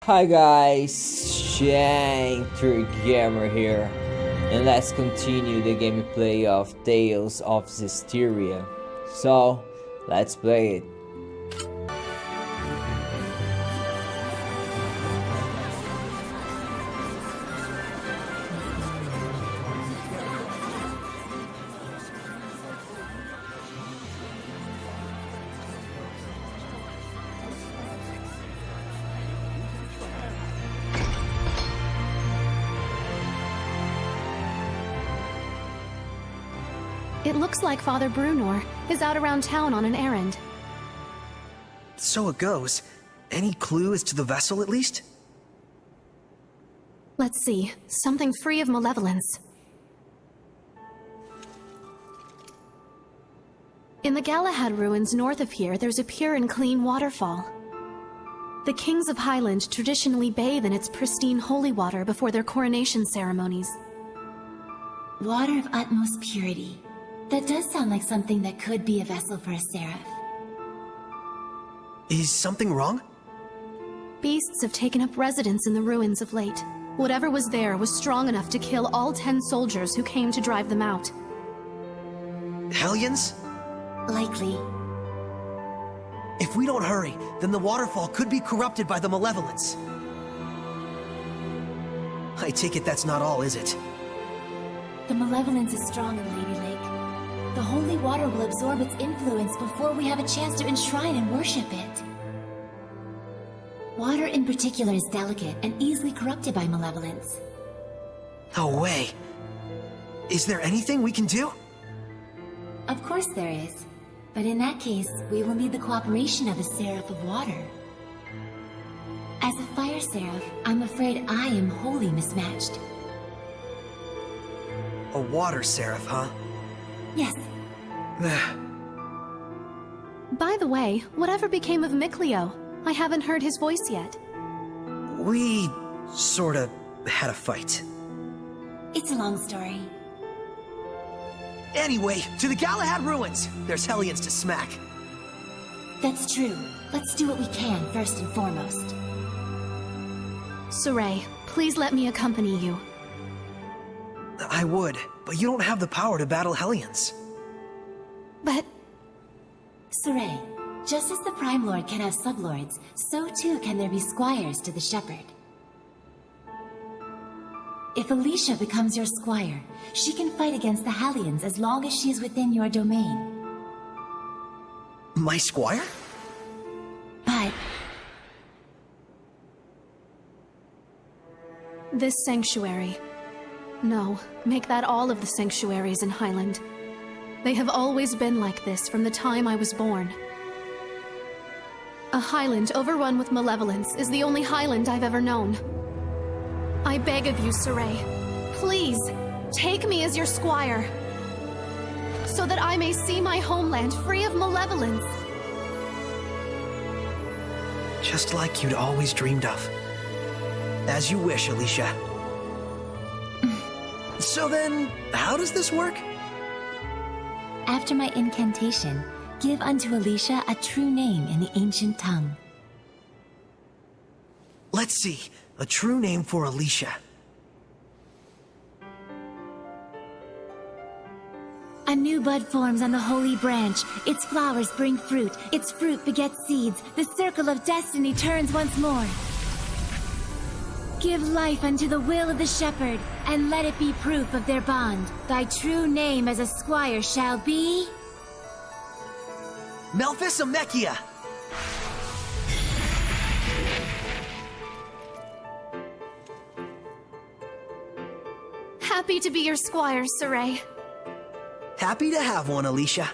Hi guys, Shinter Gamer here, and let's continue the gameplay of Tales of Zestiria. So, let's play it. It looks like Father Brunor is out around town on an errand. So it goes. Any clue as to the vessel, at least? Let's see, something free of malevolence. In the Galahad ruins north of here, there's a pure and clean waterfall. The kings of Highland traditionally bathe in its pristine holy water before their coronation ceremonies. Water of utmost purity. That does sound like something that could be a vessel for a seraph. Is something wrong? Beasts have taken up residence in the ruins of late. Whatever was there was strong enough to kill all 10 soldiers who came to drive them out. Hellions? Likely. If we don't hurry, then the waterfall could be corrupted by the malevolence. I take it that's not all, is it? The malevolence is strong in Lady Lake. The holy water will absorb its influence before we have a chance to enshrine and worship it. Water in particular is delicate and easily corrupted by malevolence. No way. Is there anything we can do? Of course there is. But in that case, we will need the cooperation of a seraph of water. As a fire seraph, I'm afraid I am wholly mismatched. A water seraph, huh? Yes. By the way, whatever became of Mikleo? I haven't heard his voice yet. We sorta had a fight. It's a long story. Anyway, to the Galahad ruins! There's Hellions to smack. That's true. Let's do what we can first and foremost. Saray, please let me accompany you. I would, but you don't have the power to battle Hellions. But... Saray, just as the Prime Lord can have sublords, so too can there be squires to the Shepherd. If Alicia becomes your squire, she can fight against the Hellions as long as she is within your domain. My squire? But... this sanctuary. No, make that all of the sanctuaries in Highland. They have always been like this from the time I was born. A Highland overrun with malevolence is the only Highland I've ever known. I beg of you, Saray, please, take me as your squire, so that I may see my homeland free of malevolence. Just like you'd always dreamed of. As you wish, Alicia. So then, how does this work? after my incantation, give unto Alicia a true name in the ancient tongue. Let's see. A true name for Alicia. A new bud forms on the holy branch. Its flowers bring fruit. Its fruit begets seeds. The circle of destiny turns once more. Give life unto the will of the shepherd, and let it be proof of their bond. Thy true name as a squire shall be... Melphisamechia! Happy to be your squire, Saray. Happy to have one, Alicia.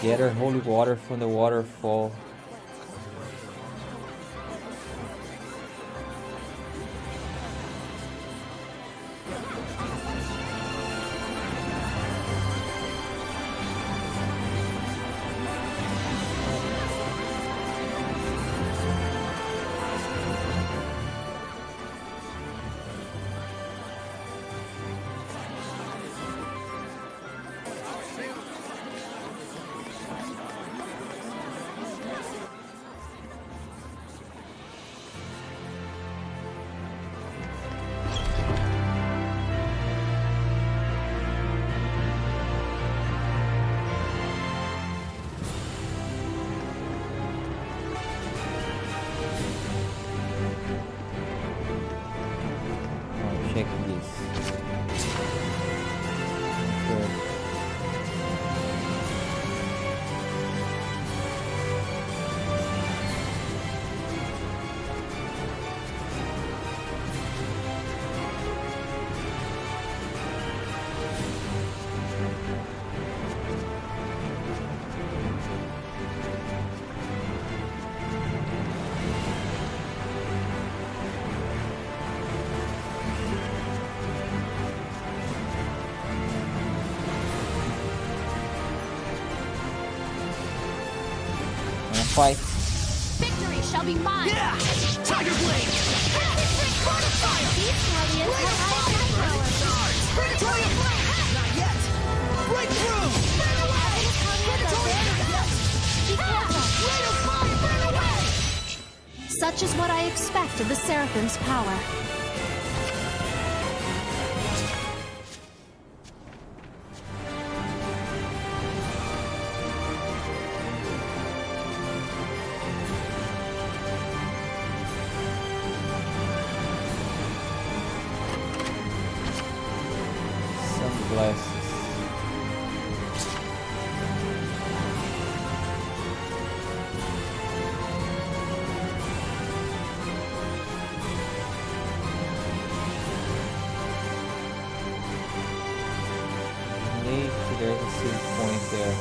Gather holy water from the waterfall. fight. Victory shall be mine! Yeah! Tiger Blade! These Hellions have high attack power! Predatory Blade! Not yet! Breakthrough! Burn away! Predatory Blade! Blade of Fire! Burn away! Such is what I expect of the Seraphim's power. Sunglasses. There's a save point there.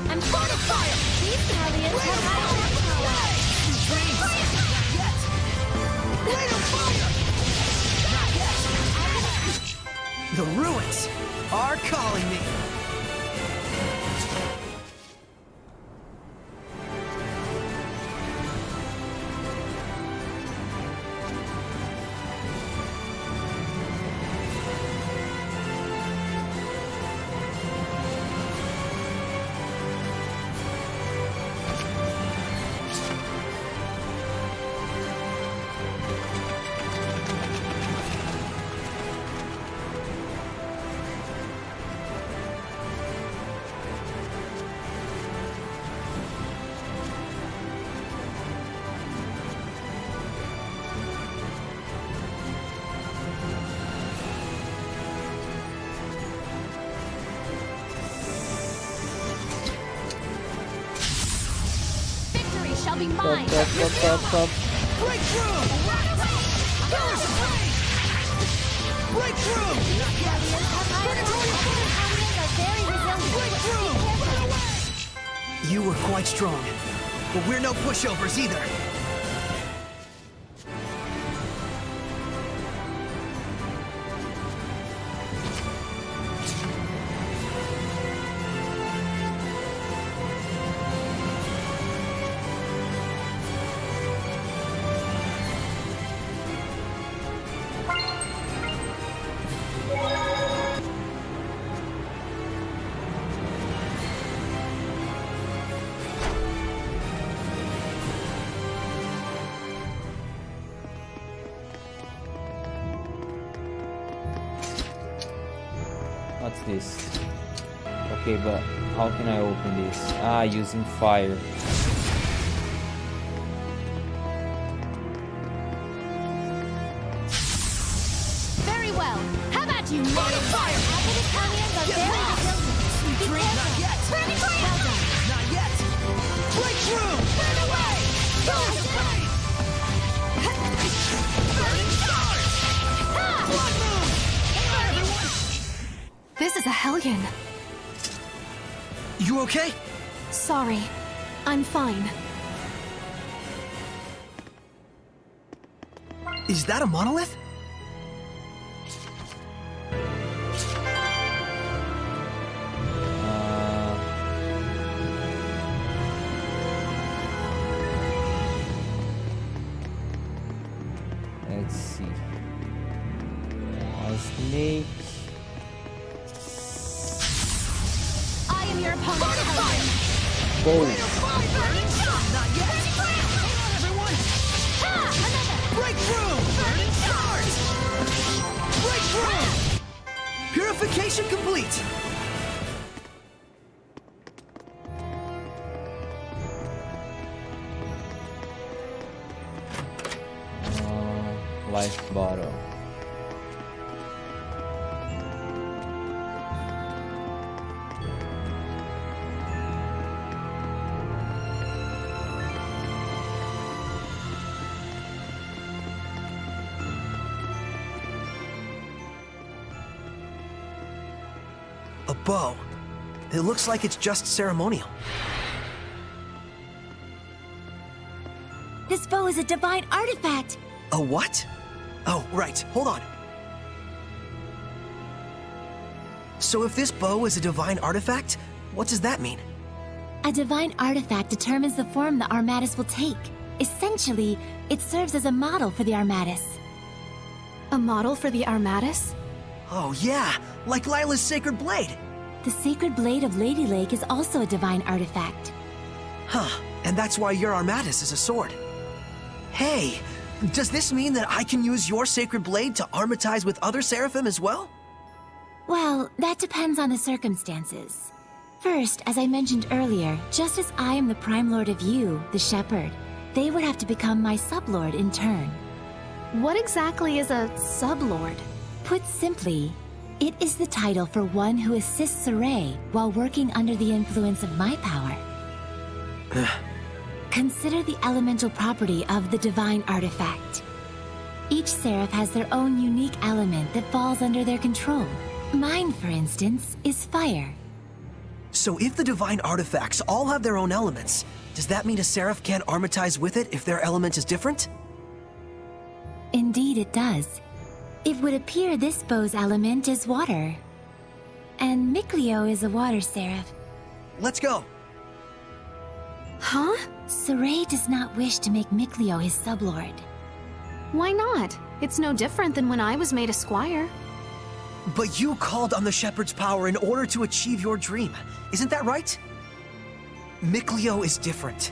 I'm full of fire! These Hellions have high attack power! Not yet! The ruins are calling me! Shall be mine! Breakthrough! Breakthrough! Breakthrough! You were quite strong, but we're no pushovers either. What's this? Okay, but how can I open this? Ah, using fire. Very well. How about you, Morning Fire? Advent Hellions are very resilient. Drink, not yet! Burning Fire! Not yet! Breakthrough! Burn away! Burning stars! Blood moon! This is a Hellion. You okay? Sorry. I'm fine. Is that a monolith? Let's see. A snake. I am your opponent, Hellion. Boom. Burning shot! Not yet! Everyone! Another! Breakthrough! Burning stars! Breakthrough! Purification complete! Life bottle. A bow. It looks like it's just ceremonial. This bow is a divine artifact! A what? Oh, right. Hold on. So if this bow is a divine artifact, what does that mean? A divine artifact determines the form the Armatus will take. Essentially, it serves as a model for the Armatus. A model for the Armatus? Oh yeah, like Lila's sacred blade. The sacred blade of Lady Lake is also a divine artifact. Huh, and that's why your Armatus is a sword. Hey, does this mean that I can use your sacred blade to armatize with other seraphim as well? Well, that depends on the circumstances. First, as I mentioned earlier, just as I am the Prime Lord of you, the Shepherd, they would have to become my sublord in turn. What exactly is a sublord? Put simply, it is the title for one who assists Saray while working under the influence of my power. Consider the elemental property of the divine artifact. Each seraph has their own unique element that falls under their control. Mine, for instance, is fire. So if the divine artifacts all have their own elements, does that mean a seraph can't armatize with it if their element is different? Indeed, it does. It would appear this bow's element is water. And Mikleo is a water seraph. Let's go. Huh? Saray does not wish to make Mikleo his sublord. Why not? It's no different than when I was made a squire. But you called on the Shepherd's power in order to achieve your dream. Isn't that right? Mikleo is different.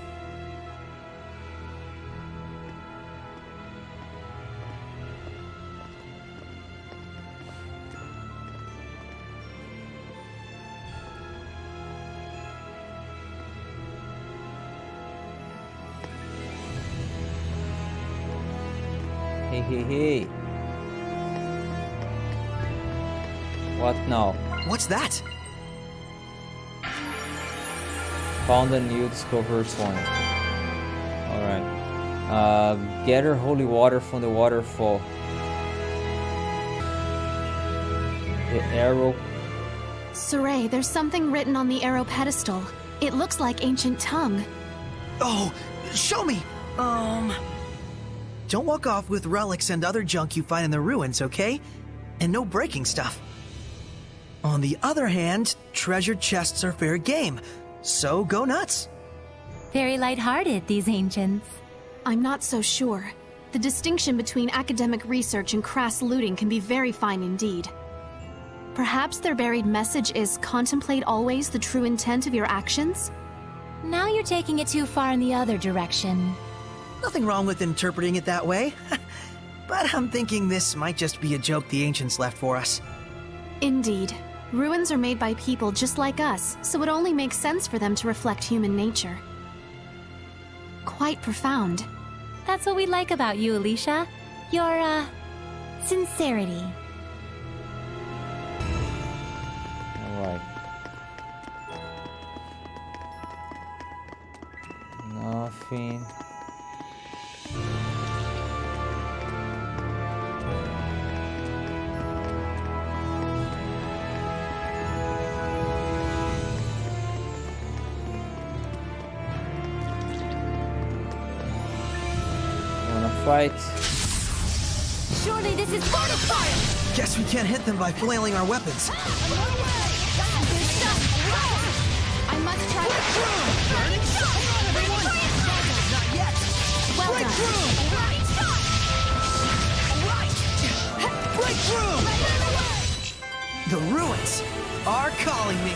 Hey. What now? What's that? Found a new discovered point. Alright. Gather holy water from the waterfall. The arrow. Saray, there's something written on the arrow pedestal. It looks like ancient tongue. Oh, show me! Don't walk off with relics and other junk you find in the ruins, okay? And no breaking stuff. On the other hand, treasure chests are fair game, so go nuts. Very lighthearted, these ancients. I'm not so sure. The distinction between academic research and crass looting can be very fine indeed. Perhaps their buried message is contemplate always the true intent of your actions? Now you're taking it too far in the other direction. Nothing wrong with interpreting it that way. But I'm thinking this might just be a joke the ancients left for us. Indeed. Ruins are made by people just like us, so it only makes sense for them to reflect human nature. Quite profound. That's what we like about you, Alicia. Your, sincerity. Alright. Nothing. Fight. Surely this is part of fire! Guess we can't hit them by flailing our weapons. I must try to Burning shot! Hang on, everyone! Not yet! Well Break done. through! Right! Break through! The ruins are calling me.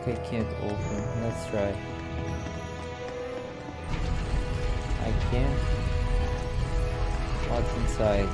I can't open. Let's try. I can't. What's inside?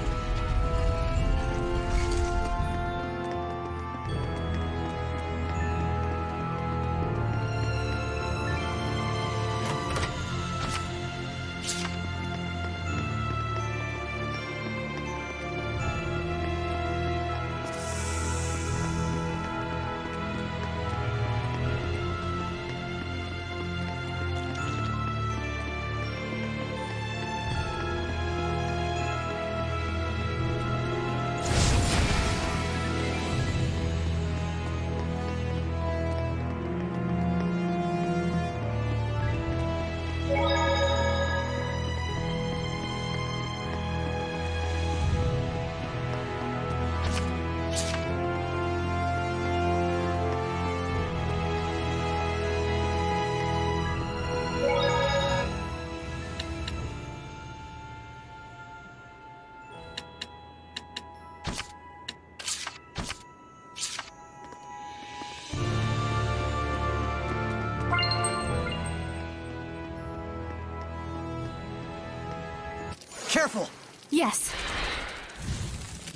Careful! Yes.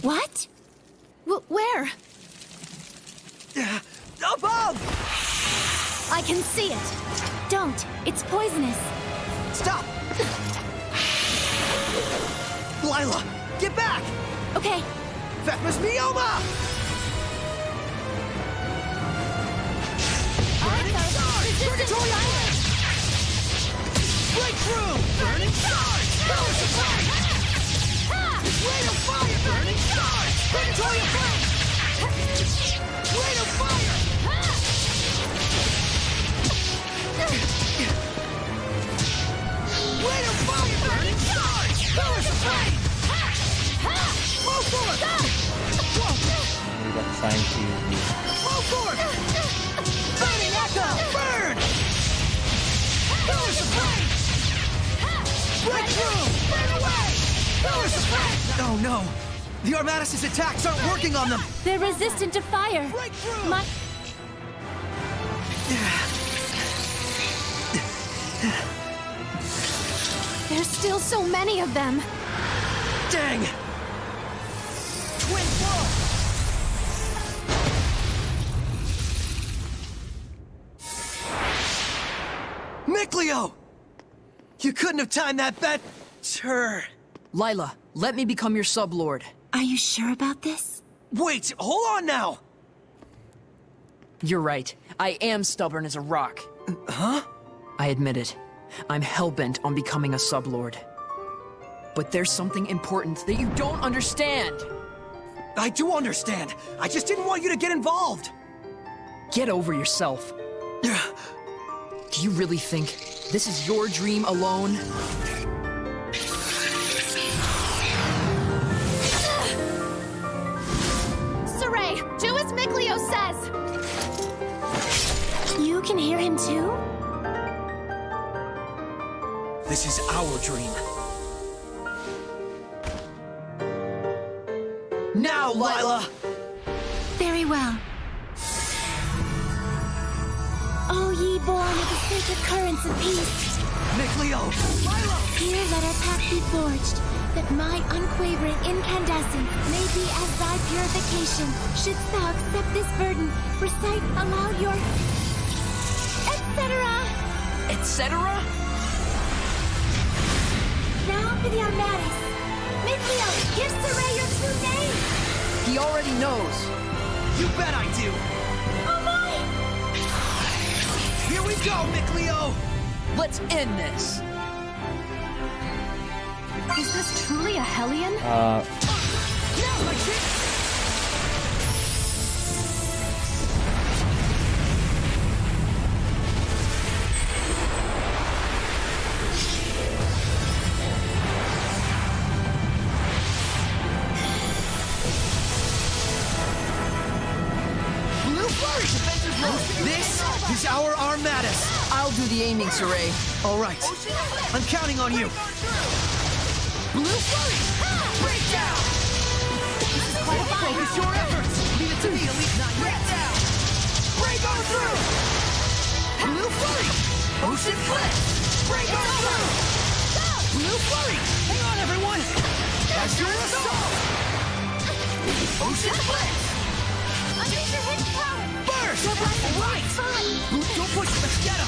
What? Where? Above! I can see it. Don't. It's poisonous. Stop! Lila, get back! Okay. Vecma's Mioma! Burning Charge! Purgatory Island! Breakthrough! Burning Charge! Pillars of Flame! Rain of Fire! Burning Charge! Purgatory of Flame! Rain of Fire! Rain of Fire! Burning Charge! Pillars of Flame! Flow forward! We got time to use this. Flow forward! Burning Echo! Burn! Pillars of Flame! Breakthrough! Burn away! Pillars of Flame! Oh no! The Armatus' attacks aren't working on them! They're resistant to fire. Breakthrough! My... There's still so many of them. Dang! Twin blow! Miclio! You couldn't have timed that better. Lila, let me become your sublord. Are you sure about this? Wait, hold on now! You're right. I am stubborn as a rock. Huh? I admit it. I'm hellbent on becoming a sublord. But there's something important that you don't understand. I do understand. I just didn't want you to get involved. Get over yourself. Do you really think this is your dream alone? Saray, do as Miclio says. You can hear him too? This is our dream. Now, Lila! Very well. O ye born of the sacred currents of peace, Miclio! Lila! here let our path be forged, that my unquavering incandescence may be as thy purification. Shouldst thou accept this burden, recite aloud your... etc. Etc.? Now for the Armatus. Miclio, give Saray your true name! He already knows. You bet I do! Oh my! Here we go, Miclio! Let's end this. Is this truly a Hellion? Now's my chance! Blue Flurry! This is our Armatus! I'll do the aiming, Saray. All right, I'm counting on you. Blue Flurry! Breakdown! Focus your efforts! Leave it to me, Elite Nine. Breakdown! Break on through! Blue Flurry! Ocean Blitz! Break on through! Blue Flurry! Hang on, everyone! As your assault! Ocean Blitz! Unleash your hidden power! Burst! Right! Blue, don't push it, let's get him!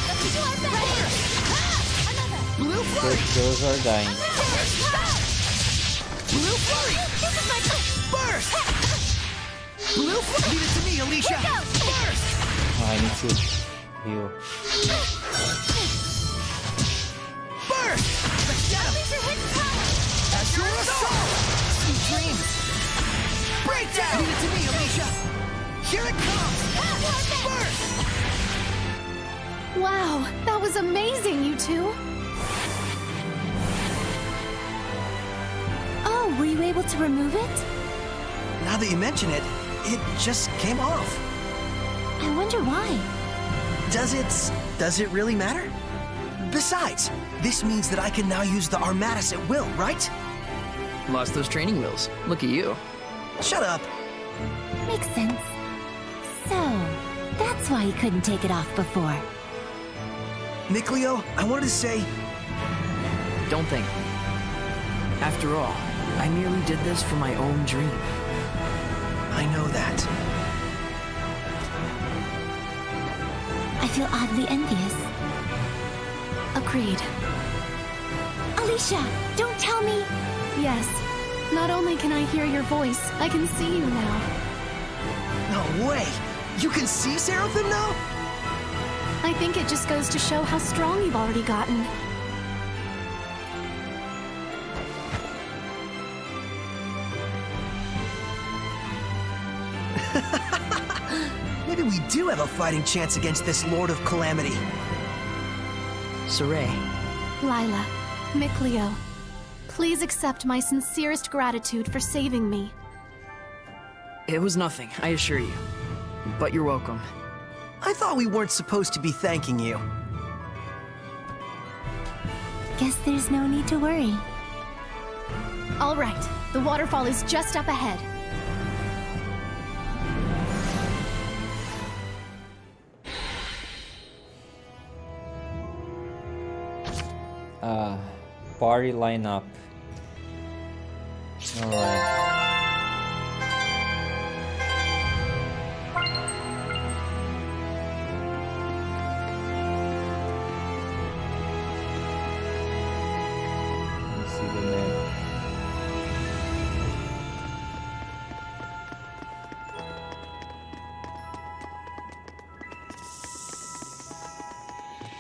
Burst! Blue Flurry! those are dying. Blue Flurry! Burst! Blue Flurry! Leave it to me, Alicia! Burst! Oh, I need to heal. Burst! Let's get him! As your assault! Sweet dreams! Breakdown! Leave it to me, Alicia! Here it comes! Burst! Wow, that was amazing, you two. Oh, were you able to remove it? Now that you mention it, it just came off. I wonder why. Does it really matter? Besides, this means that I can now use the Armatus at will, right? Lost those training wheels. Look at you. Shut up. Makes sense. So, that's why you couldn't take it off before. Miclio, I wanted to say, Don't think. After all, I merely did this for my own dream. I know that. I feel oddly envious. Agreed. Alicia, don't tell me! Yes. Not only can I hear your voice, I can see you now. No way! You can see Seraphim now? I think it just goes to show how strong you've already gotten. Maybe we do have a fighting chance against this Lord of Calamity. Saray, Lila, Mikleo, please accept my sincerest gratitude for saving me. it was nothing, I assure you. But you're welcome. I thought we weren't supposed to be thanking you. Guess there's no need to worry. All right, the waterfall is just up ahead. Party lineup. Alright. Let's see the name.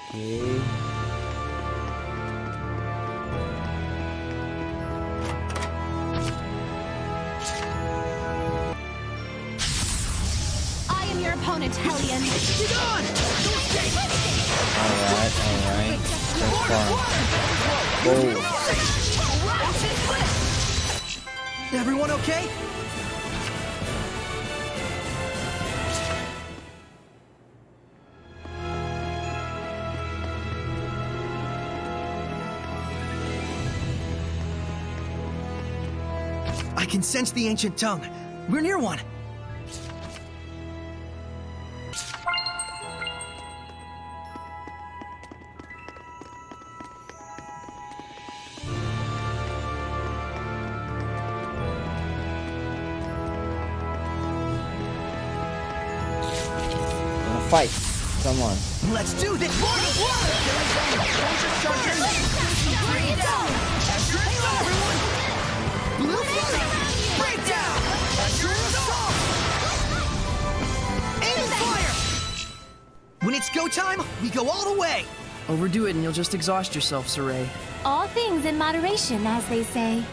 Okay. Opponent, Hellion. Be gone! Don't stay! Alright. That's fine. Oh. Everyone okay? I can sense the ancient tongue. We're near one. Fight! Come on. Let's do this! Lord of Water! Blue Flurry! Breakdown! Assault! Aim and fire! When it's go time, we go all the way! Overdo it and you'll just exhaust yourself, Saray. All things in moderation, as they say.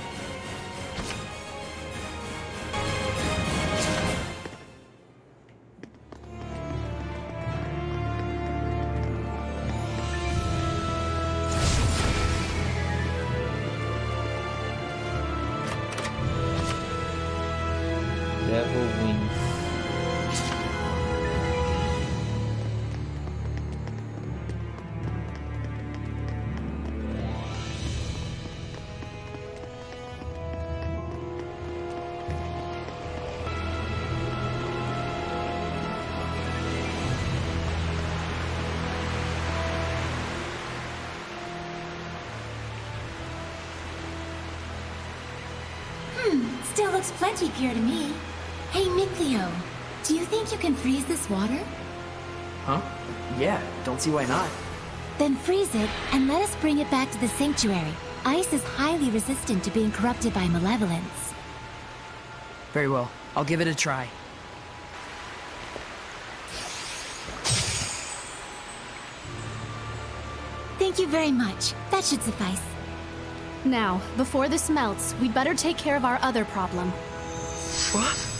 Devil wins. Still looks plenty pure to me. Hey, Mikleo, do you think you can freeze this water? Huh? Yeah, don't see why not. Then freeze it and let us bring it back to the sanctuary. Ice is highly resistant to being corrupted by malevolence. Very well, I'll give it a try. Thank you very much. That should suffice. Now, before this melts, we'd better take care of our other problem. What?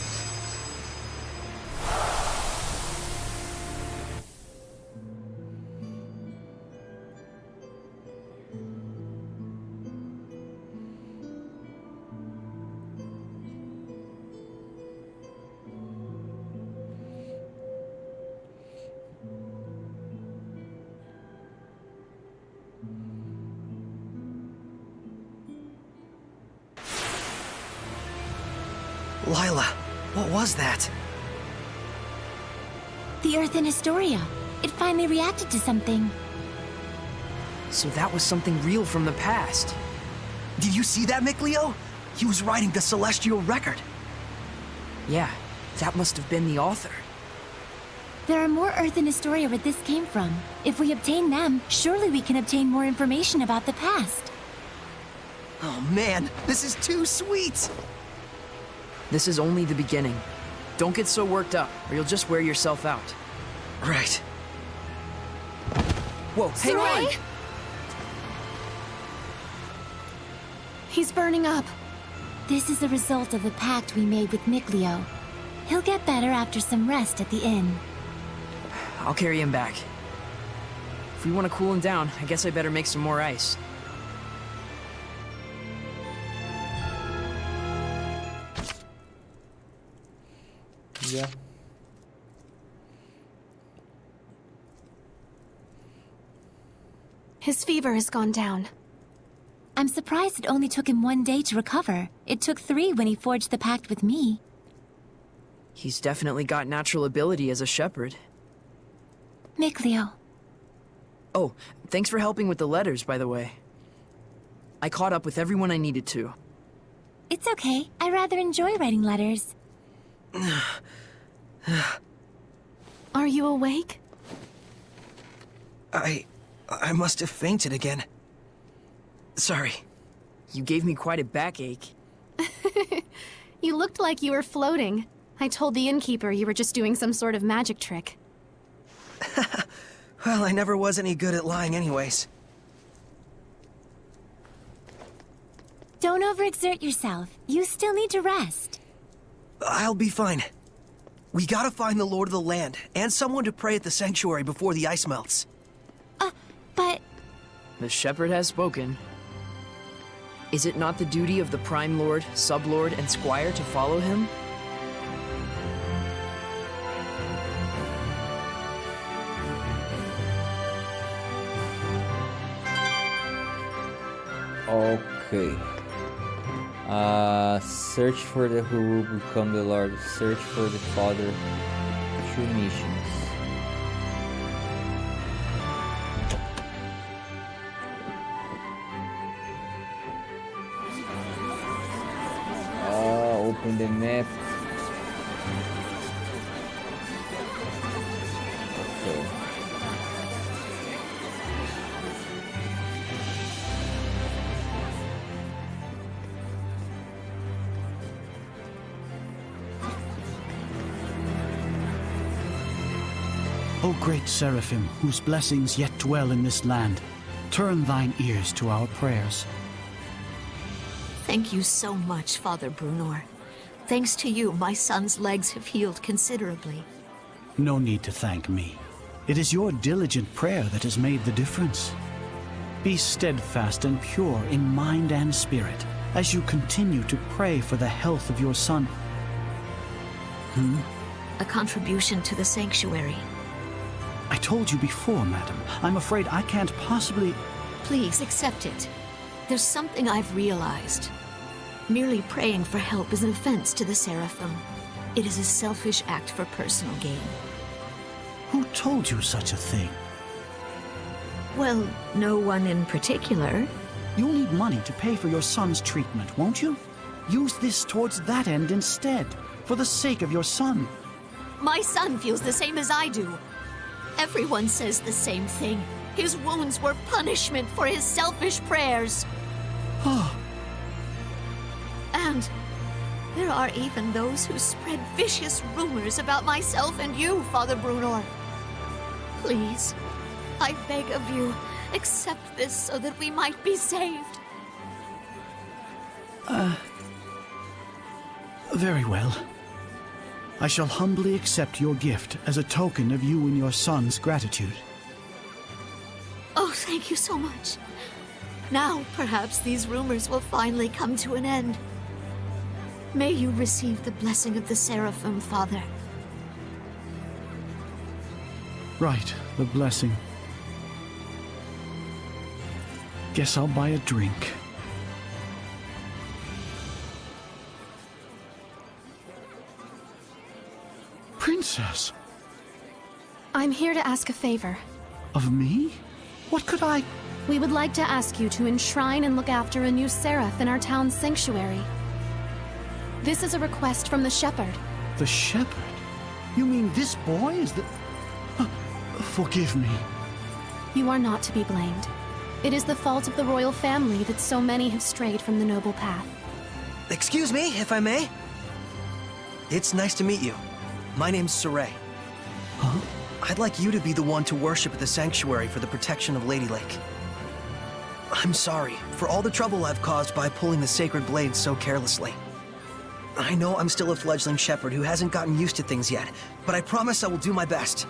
Lila, what was that? The Earth in Historia. It finally reacted to something. So that was something real from the past. Did you see that, Mikleo? He was writing the celestial record. Yeah, that must have been the author. There are more Earth and Historia where this came from. If we obtain them, surely we can obtain more information about the past. Oh man, this is too sweet! This is only the beginning. Don't get so worked up, or you'll just wear yourself out. Right. Whoa, hang on! Saray? He's burning up. This is a result of the pact we made with Mikleo. He'll get better after some rest at the inn. I'll carry him back. If we want to cool him down, I guess I better make some more ice. Yeah. His fever has gone down. I'm surprised it only took him 1 day to recover. It took 3 when he forged the pact with me. He's definitely got natural ability as a shepherd. Mikleo. Oh, thanks for helping with the letters, by the way. I caught up with everyone I needed to. It's okay. I rather enjoy writing letters. Are you awake? I must have fainted again. Sorry. You gave me quite a backache. You looked like you were floating. I told the innkeeper you were just doing some sort of magic trick. Well, I never was any good at lying anyways. Don't overexert yourself. You still need to rest. I'll be fine. We gotta find the Lord of the Land, and someone to pray at the sanctuary before the ice melts. But The shepherd has spoken. Is it not the duty of the Prime Lord, Sublord, and Squire to follow him? Okay. Search for the who will become the Lord. Search for the Father. True missions. Open the map. Okay. O great Seraphim, whose blessings yet dwell in this land, turn thine ears to our prayers. Thank you so much, Father Brunor. Thanks to you, my son's legs have healed considerably. No need to thank me. It is your diligent prayer that has made the difference. Be steadfast and pure in mind and spirit as you continue to pray for the health of your son. A contribution to the sanctuary. I told you before, madam. I'm afraid I can't possibly... Please accept it. There's something I've realized. Merely praying for help is an offense to the Seraphim. It is a selfish act for personal gain. Who told you such a thing? Well, no one in particular. You'll need money to pay for your son's treatment, won't you? Use this towards that end instead, for the sake of your son. My son feels the same as I do. Everyone says the same thing. His wounds were punishment for his selfish prayers. And there are even those who spread vicious rumors about myself and you, Father Brunor. Please, I beg of you, accept this so that we might be saved. Very well. I shall humbly accept your gift as a token of you and your son's gratitude. Oh, thank you so much. Now, perhaps these rumors will finally come to an end. May you receive the blessing of the Seraphim, Father. Right, the blessing. Guess I'll buy a drink. Princess, I'm here to ask a favor. of me? What could I... We would like to ask you to enshrine and look after a new seraph in our town's sanctuary. This is a request from the shepherd. The shepherd? You mean this boy is the... Forgive me. You are not to be blamed. It is the fault of the royal family that so many have strayed from the noble path. Excuse me, if I may? It's nice to meet you. My name's Saray. Huh? I'd like you to be the one to worship at the sanctuary for the protection of Lady Lake. I'm sorry for all the trouble I've caused by pulling the sacred blade so carelessly. I know I'm still a fledgling shepherd who hasn't gotten used to things yet, but I promise I will do my best.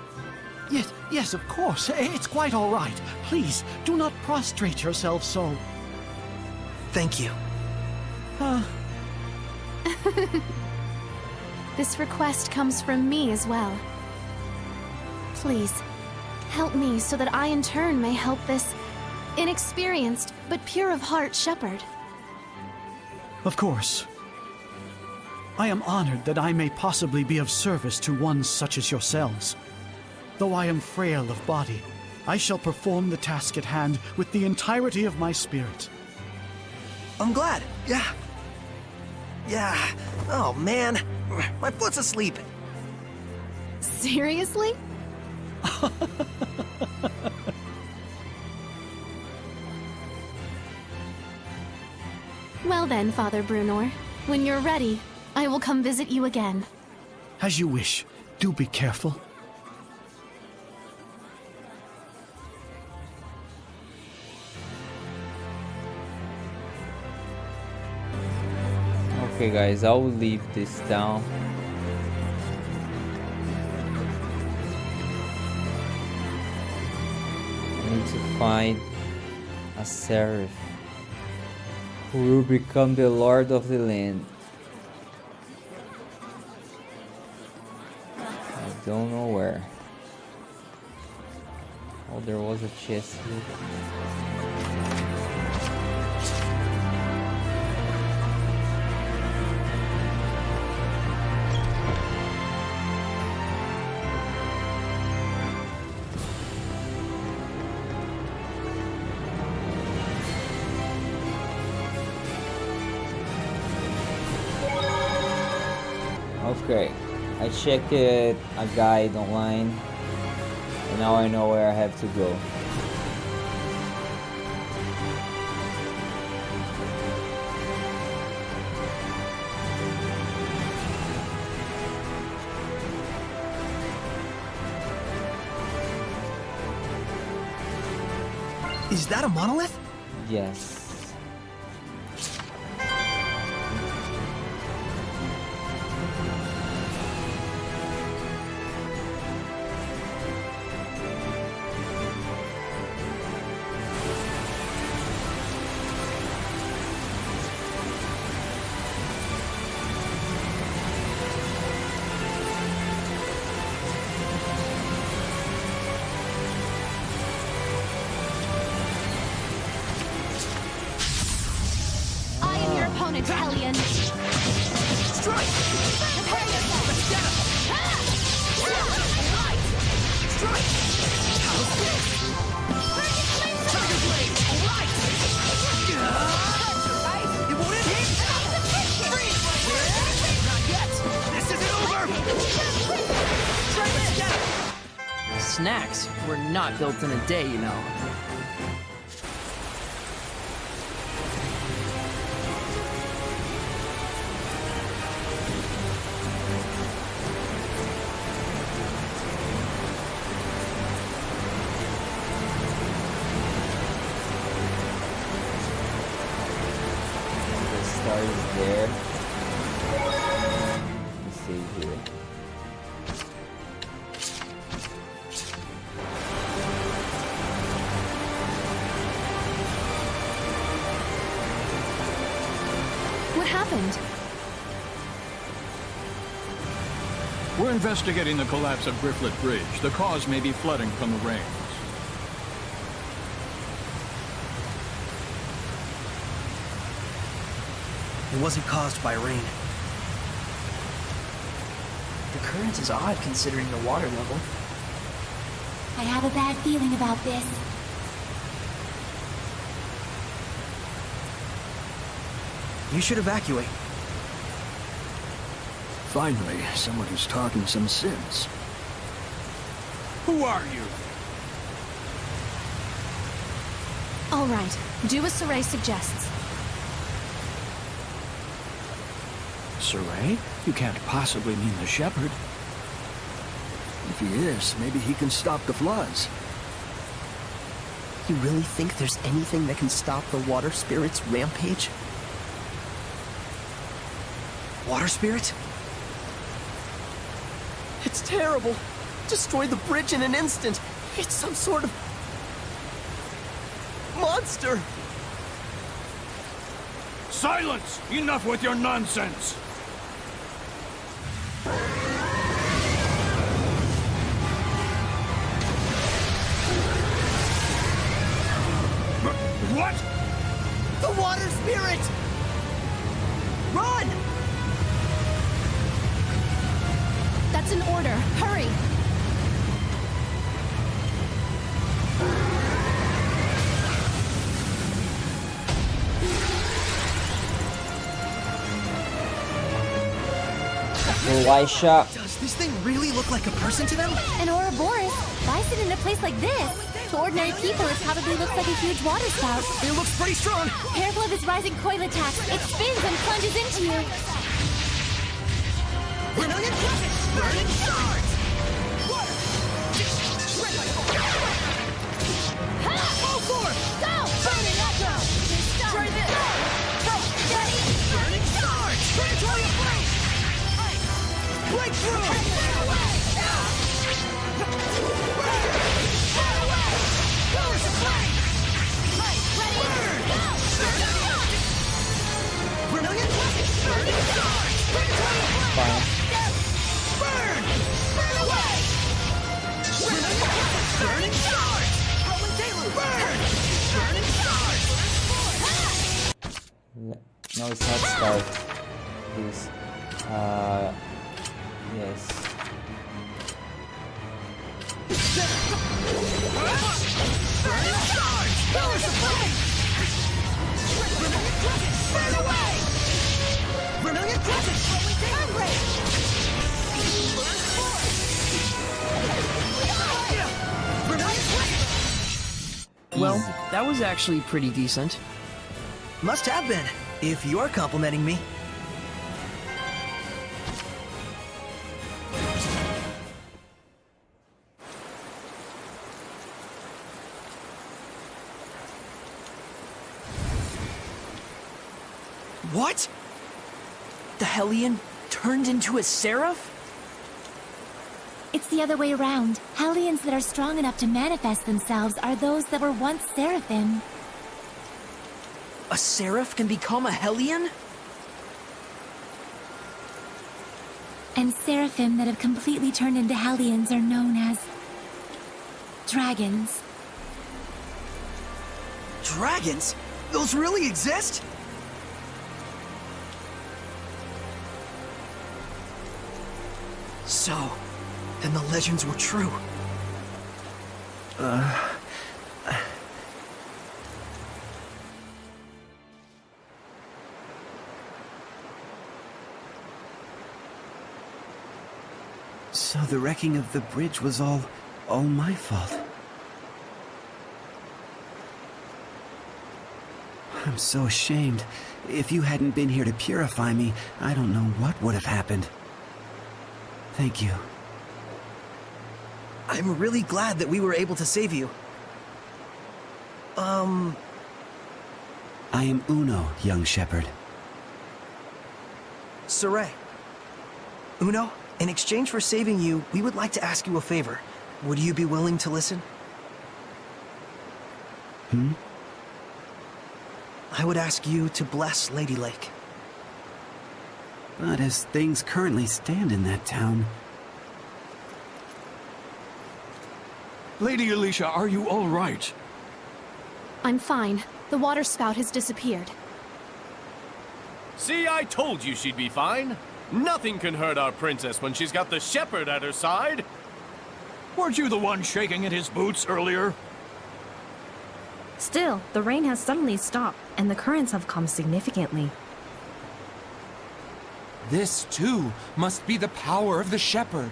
Yes, of course. It's quite all right. Please, do not prostrate yourself so. Thank you. This request comes from me as well. Please, help me so that I in turn may help this inexperienced but pure of heart shepherd. Of course. I am honored that I may possibly be of service to one such as yourselves. Though I am frail of body, I shall perform the task at hand with the entirety of my spirit. I'm glad. Yeah. Oh, man. My foot's asleep. Seriously? Well then, Father Brunor. When you're ready, I will come visit you again. As you wish. Do be careful. Okay guys, I will leave this down. I need to find a seraph who will become the lord of the land. I don't know where. Oh, there was a chest here. Okay, I checked a guide online, and now I know where I have to go. Is that a monolith? Yes. Hellion. Strike! Prepare yourself. Let's get him! Alright! Strike! How's this? Tiger Blade! Alright! It won't hit! Freeze! Not yet! This isn't over! Let's get him! Snacks were not built in a day, you know. There. Let's see here. What happened? We're investigating the collapse of Grifflet Bridge. The cause may be flooding from the rains. It wasn't caused by rain. The current is odd considering the water level. I have a bad feeling about this. You should evacuate. Finally, someone who's talking some sense. Who are you? All right, do as Saray suggests. Saray? You can't possibly mean the shepherd. If he is, maybe he can stop the floods. You really think there's anything that can stop the water spirit's rampage? Water spirit? It's terrible. Destroyed the bridge in an instant. It's some sort of monster. Silence! Enough with your nonsense! What? The water spirit! Run! That's an order. Hurry! Why shot? Does this thing really look like a person to them? An Ouroboros? Why sit in a place like this? To ordinary people, it probably looks like a huge water spout. It looks pretty strong. Careful of its rising coil attacks. It spins and plunges into you. Vermilion Crescent! Burning shards! Water! All four! Go! Burning echo! Try this! Go! Ready? Burning shards! Predatory blade! Breakthrough! Powers of flame! Ready? Burn! Go! Vermilion Crescent! Burning shards! Predatory blade! Fine. Burn! Burn away! Vermilion Crescent! Burning shards! Howling Deluge! Burn! Burning shards! No, it's not start. Please. Yes. Burning shards! Powers of flame! Vermilion Crescent! Burn away! Vermilion Crescent! Howling Deluge! Burn force! Vermilion Crescent! Well, that was actually pretty decent. Must have been, if you're complimenting me. What? The Hellion turned into a seraph? It's the other way around. Hellions that are strong enough to manifest themselves are those that were once seraphim. A seraph can become a Hellion? And seraphim that have completely turned into Hellions are known as dragons. Dragons? Those really exist? So, then the legends were true. So the wrecking of the bridge was all my fault. I'm so ashamed. If you hadn't been here to purify me, I don't know what would have happened. Thank you. I'm really glad that we were able to save you. I am Uno, young shepherd. Saray. Uno, in exchange for saving you, we would like to ask you a favor. Would you be willing to listen? I would ask you to bless Lady Lake. But as things currently stand in that town... Lady Alicia, are you all right? I'm fine. The water spout has disappeared. See, I told you she'd be fine. Nothing can hurt our princess when she's got the shepherd at her side. Weren't you the one shaking in his boots earlier? Still, the rain has suddenly stopped, and the currents have calmed significantly. This, too, must be the power of the shepherd.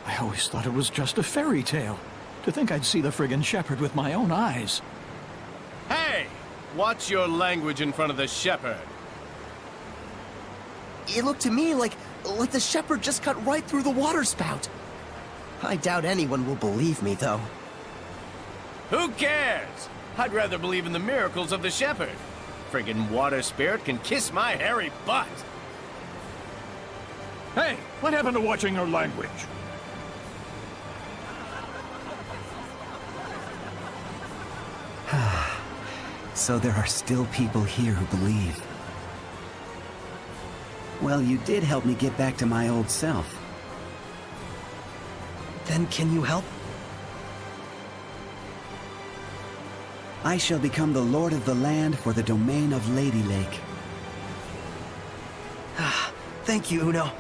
I always thought it was just a fairy tale. To think I'd see the friggin' shepherd with my own eyes. Hey! Watch your language in front of the shepherd. It looked to me like the shepherd just cut right through the water spout. I doubt anyone will believe me, though. Who cares? I'd rather believe in the miracles of the shepherd. Friggin' water spirit can kiss my hairy butt. Hey, what happened to watching your language? So there are still people here who believe. Well, you did help me get back to my old self. Then can you help? I shall become the lord of the land for the domain of Lady Lake. Thank you, Uno.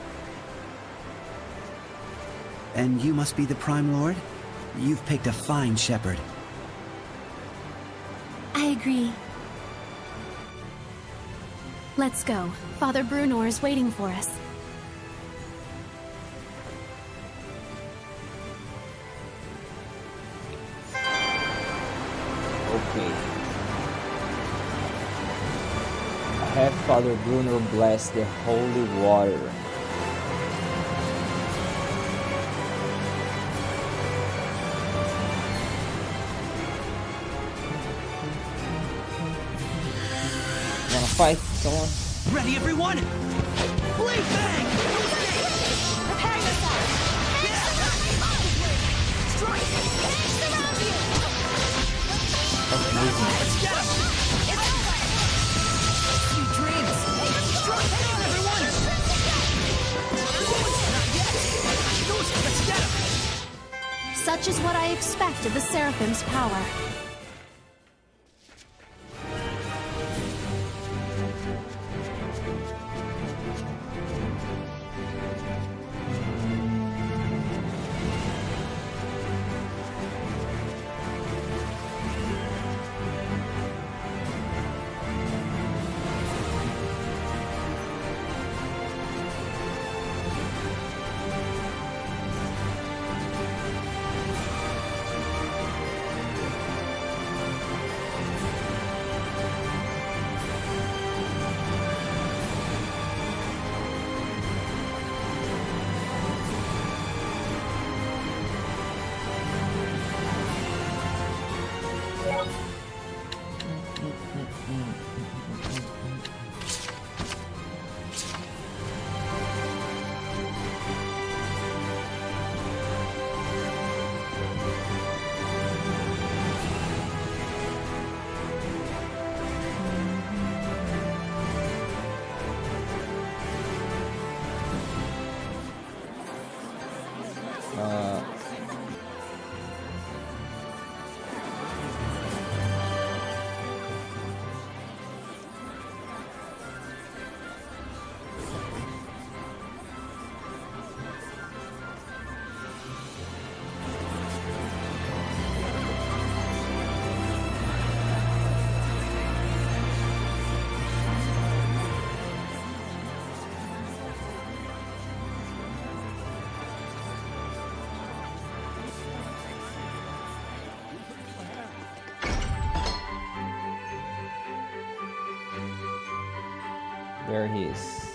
And you must be the Prime Lord? You've picked a fine shepherd. I agree. Let's go. Father Brunor is waiting for us. Okay. Have Father Bruno bless the holy water. Wanna fight? Come on. Ready, everyone? Blade bang! Prepare yourself! Strike! Surround you! Let's get him! It's over! Sweet dreams! Strike! Hang on, everyone! Not yet! Let's get him! Such is what I expect of the Seraphim's power. There he is.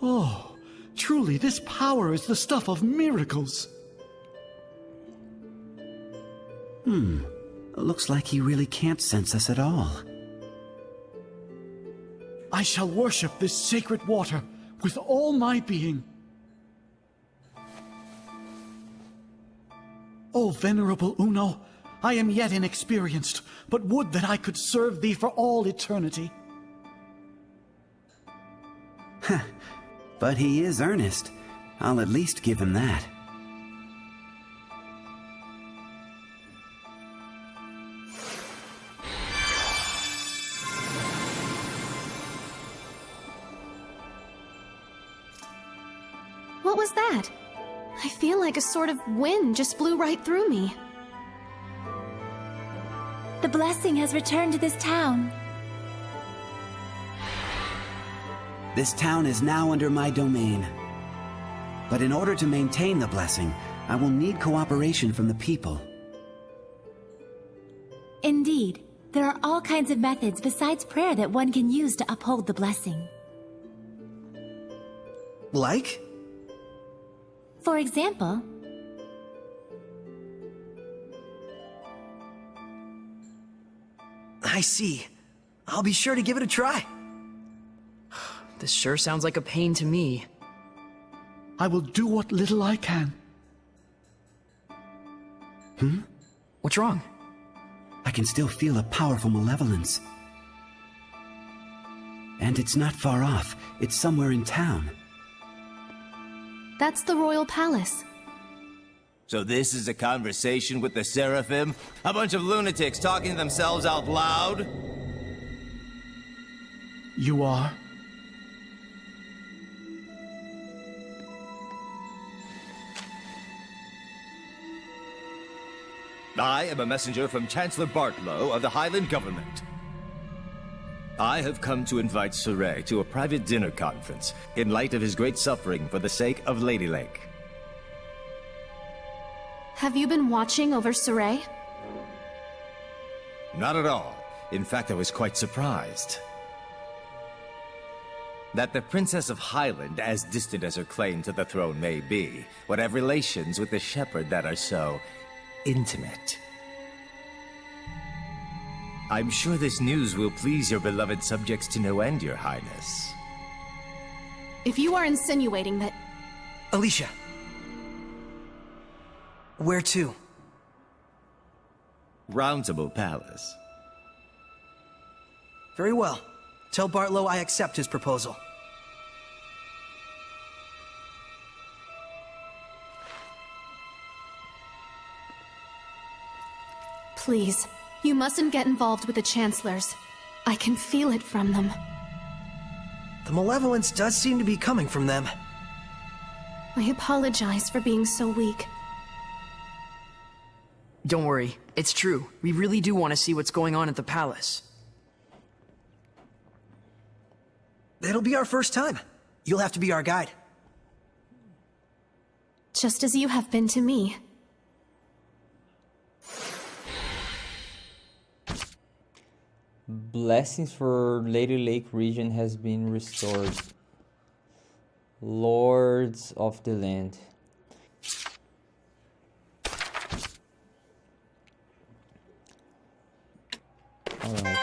Oh, truly this power is the stuff of miracles. Looks like he really can't sense us at all. I shall worship this sacred water with all my being. O venerable Uno, I am yet inexperienced, but would that I could serve thee for all eternity. But he is earnest. I'll at least give him that. What was that? I feel like a sort of wind just blew right through me. The blessing has returned to this town. This town is now under my domain. But in order to maintain the blessing, I will need cooperation from the people. Indeed, there are all kinds of methods besides prayer that one can use to uphold the blessing. Like? For example, I see. I'll be sure to give it a try. This sure sounds like a pain to me. I will do what little I can. What's wrong? I can still feel a powerful malevolence. And it's not far off. It's somewhere in town. That's the royal palace. So this is a conversation with the Seraphim? A bunch of lunatics talking to themselves out loud? You are? I am a messenger from Chancellor Bartlow of the Highland government. I have come to invite Suray to a private dinner conference in light of his great suffering for the sake of Lady Lake. Have you been watching over Suray? Not at all. In fact, I was quite surprised. That the Princess of Highland, as distant as her claim to the throne may be, would have relations with the shepherd that are so intimate. I'm sure this news will please your beloved subjects to no end, Your Highness. If you are insinuating that... Alicia. Where to? Roundtable Palace. Very well. Tell Bartlow I accept his proposal. Please, you mustn't get involved with the Chancellors. I can feel it from them. The malevolence does seem to be coming from them. I apologize for being so weak. Don't worry, it's true. We really do want to see what's going on at the palace. It'll be our first time. You'll have to be our guide. Just as you have been to me. Blessings for Lady Lake region has been restored. Lords of the land. Alright.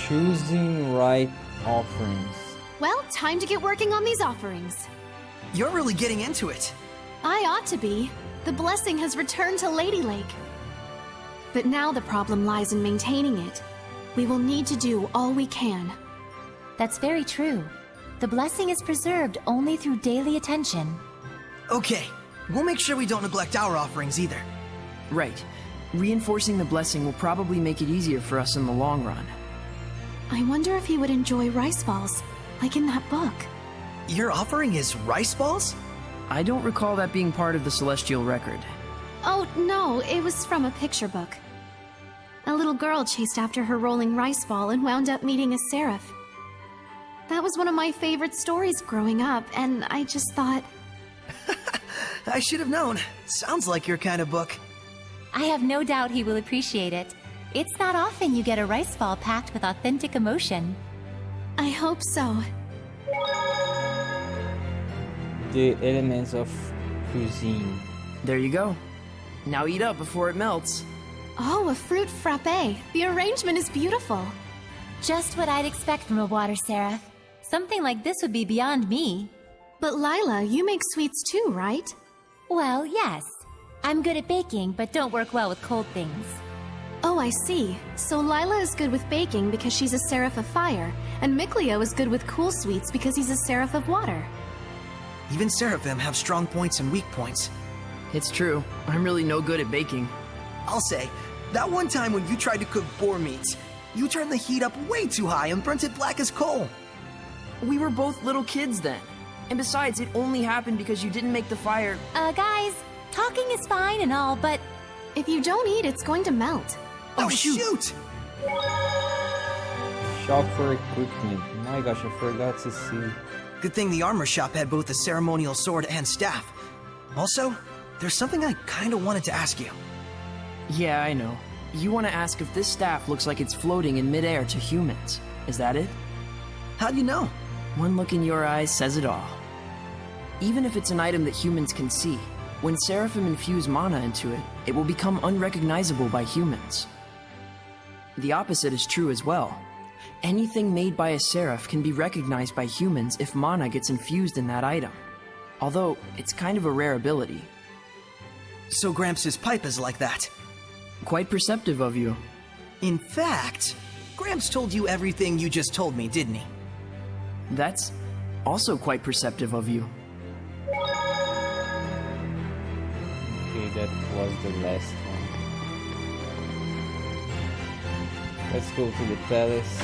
Choosing right offerings. Well, time to get working on these offerings. You're really getting into it. I ought to be. The blessing has returned to Lady Lake. But now the problem lies in maintaining it. We will need to do all we can. that's very true. The blessing is preserved only through daily attention. Okay, we'll make sure we don't neglect our offerings either. Right. Reinforcing the blessing will probably make it easier for us in the long run. I wonder if he would enjoy rice balls, like in that book. Your offering is rice balls? I don't recall that being part of the Celestial record. Oh, no, it was from a picture book. A little girl chased after her rolling rice ball and wound up meeting a seraph. That was one of my favorite stories growing up, and I just thought... I should have known. Sounds like your kind of book. I have no doubt he will appreciate it. It's not often you get a rice ball packed with authentic emotion. I hope so. The elements of cuisine. There you go. Now eat up before it melts. Oh, a fruit frappe. The arrangement is beautiful. Just what I'd expect from a water seraph. Something like this would be beyond me. But Lila, you make sweets too, right? Well, yes. I'm good at baking, but don't work well with cold things. Oh, I see. So Lila is good with baking because she's a seraph of fire, and Mikleo is good with cool sweets because he's a seraph of water. Even seraphim have strong points and weak points. It's true. I'm really no good at baking. I'll say, that one time when you tried to cook boar meat, You turned the heat up way too high and burnt it black as coal. We were both little kids then. And besides, it only happened because you didn't make the fire. Guys, talking is fine and all, but If you don't eat, it's going to melt. Oh, shoot! Shop for equipment. My gosh, I forgot to see. Good thing the armor shop had both a ceremonial sword and staff. Also, there's something I kinda wanted to ask you. Yeah, I know. You want to ask if this staff looks like it's floating in midair to humans. Is that it? How'd you know? One look in your eyes says it all. Even if it's an item that humans can see, when Seraphim infuse mana into it, it will become unrecognizable by humans. The opposite is true as well. Anything made by a Seraph can be recognized by humans if mana gets infused in that item. Although, it's kind of a rare ability. So Gramps' pipe is like that. Quite perceptive of you. In fact, Gramps told you everything you just told me, didn't he? That's also quite perceptive of you. Okay, that was the last one. Let's go to the palace.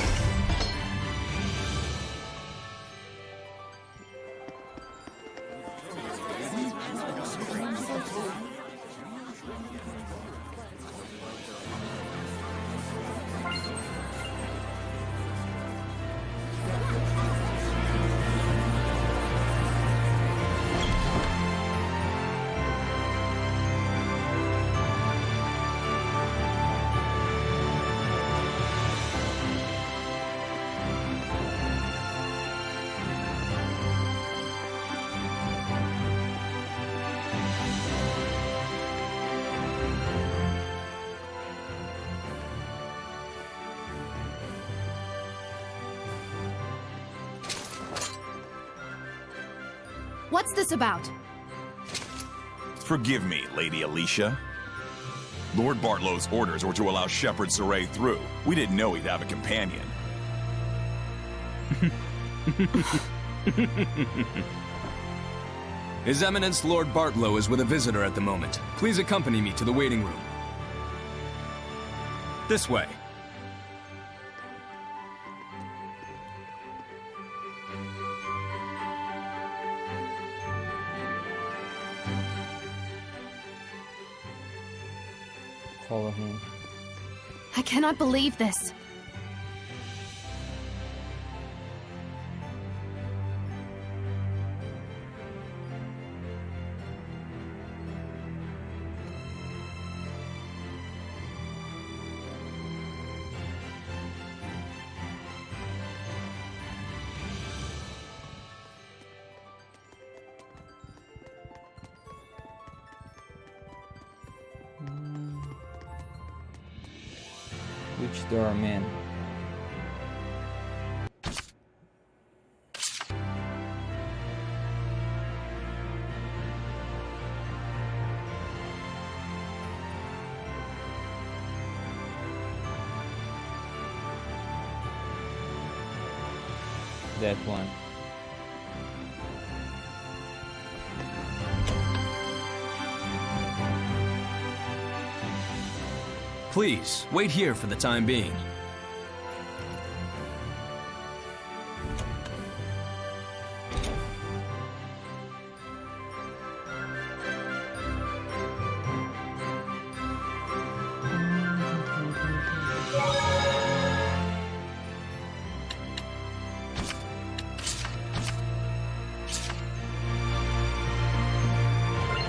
What's this about? Forgive me, Lady Alicia. Lord Bartlow's orders were to allow Shepherd Saray through. We didn't know he'd have a companion. His Eminence Lord Bartlow is with a visitor at the moment. Please accompany me to the waiting room. This way. Follow him. I cannot believe this. Which door, man? That one. Please, wait here for the time being.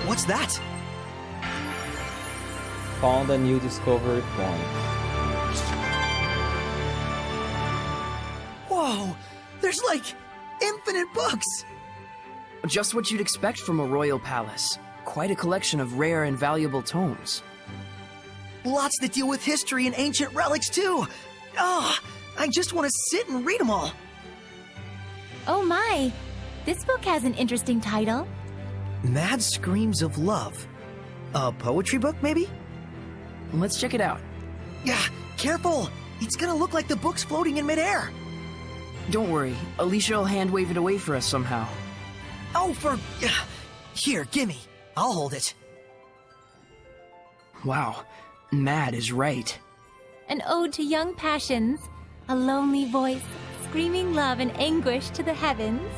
What's that? Found a new discovery point. Whoa! There's like infinite books! Just what you'd expect from a royal palace. Quite a collection of rare and valuable tomes. Lots that deal with history and ancient relics too! Oh, I just want to sit and read them all! Oh my! This book has an interesting title. Mad Screams of Love. A poetry book, maybe? Let's check it out. Yeah, careful! It's gonna look like the book's floating in midair! Don't worry, Alicia will hand wave it away for us somehow. Oh, Here, gimme. I'll hold it. Wow, Mad is right. an ode to young passions, a lonely voice, screaming love and anguish to the heavens.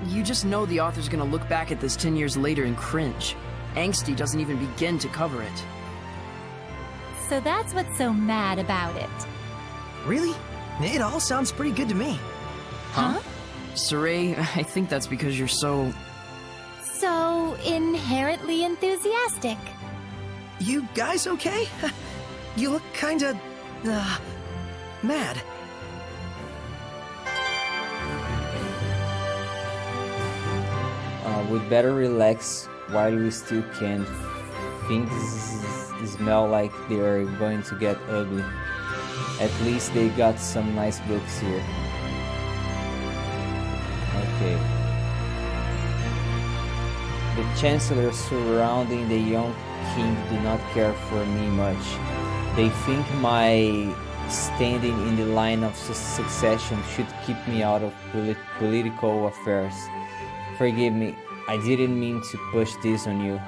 You just know the author's gonna look back at this 10 years later and cringe. Angsty doesn't even begin to cover it. So that's what's so mad about it. Really? It all sounds pretty good to me. Huh? Saray, I think that's because you're so... So inherently enthusiastic. You guys okay? You look kinda... mad. We'd better relax while we still can. Things smell like they're going to get ugly. At least they got some nice books here. Okay. The chancellors surrounding the young king do not care for me much. They think my standing in the line of succession should keep me out of political affairs. Forgive me, I didn't mean to push this on you.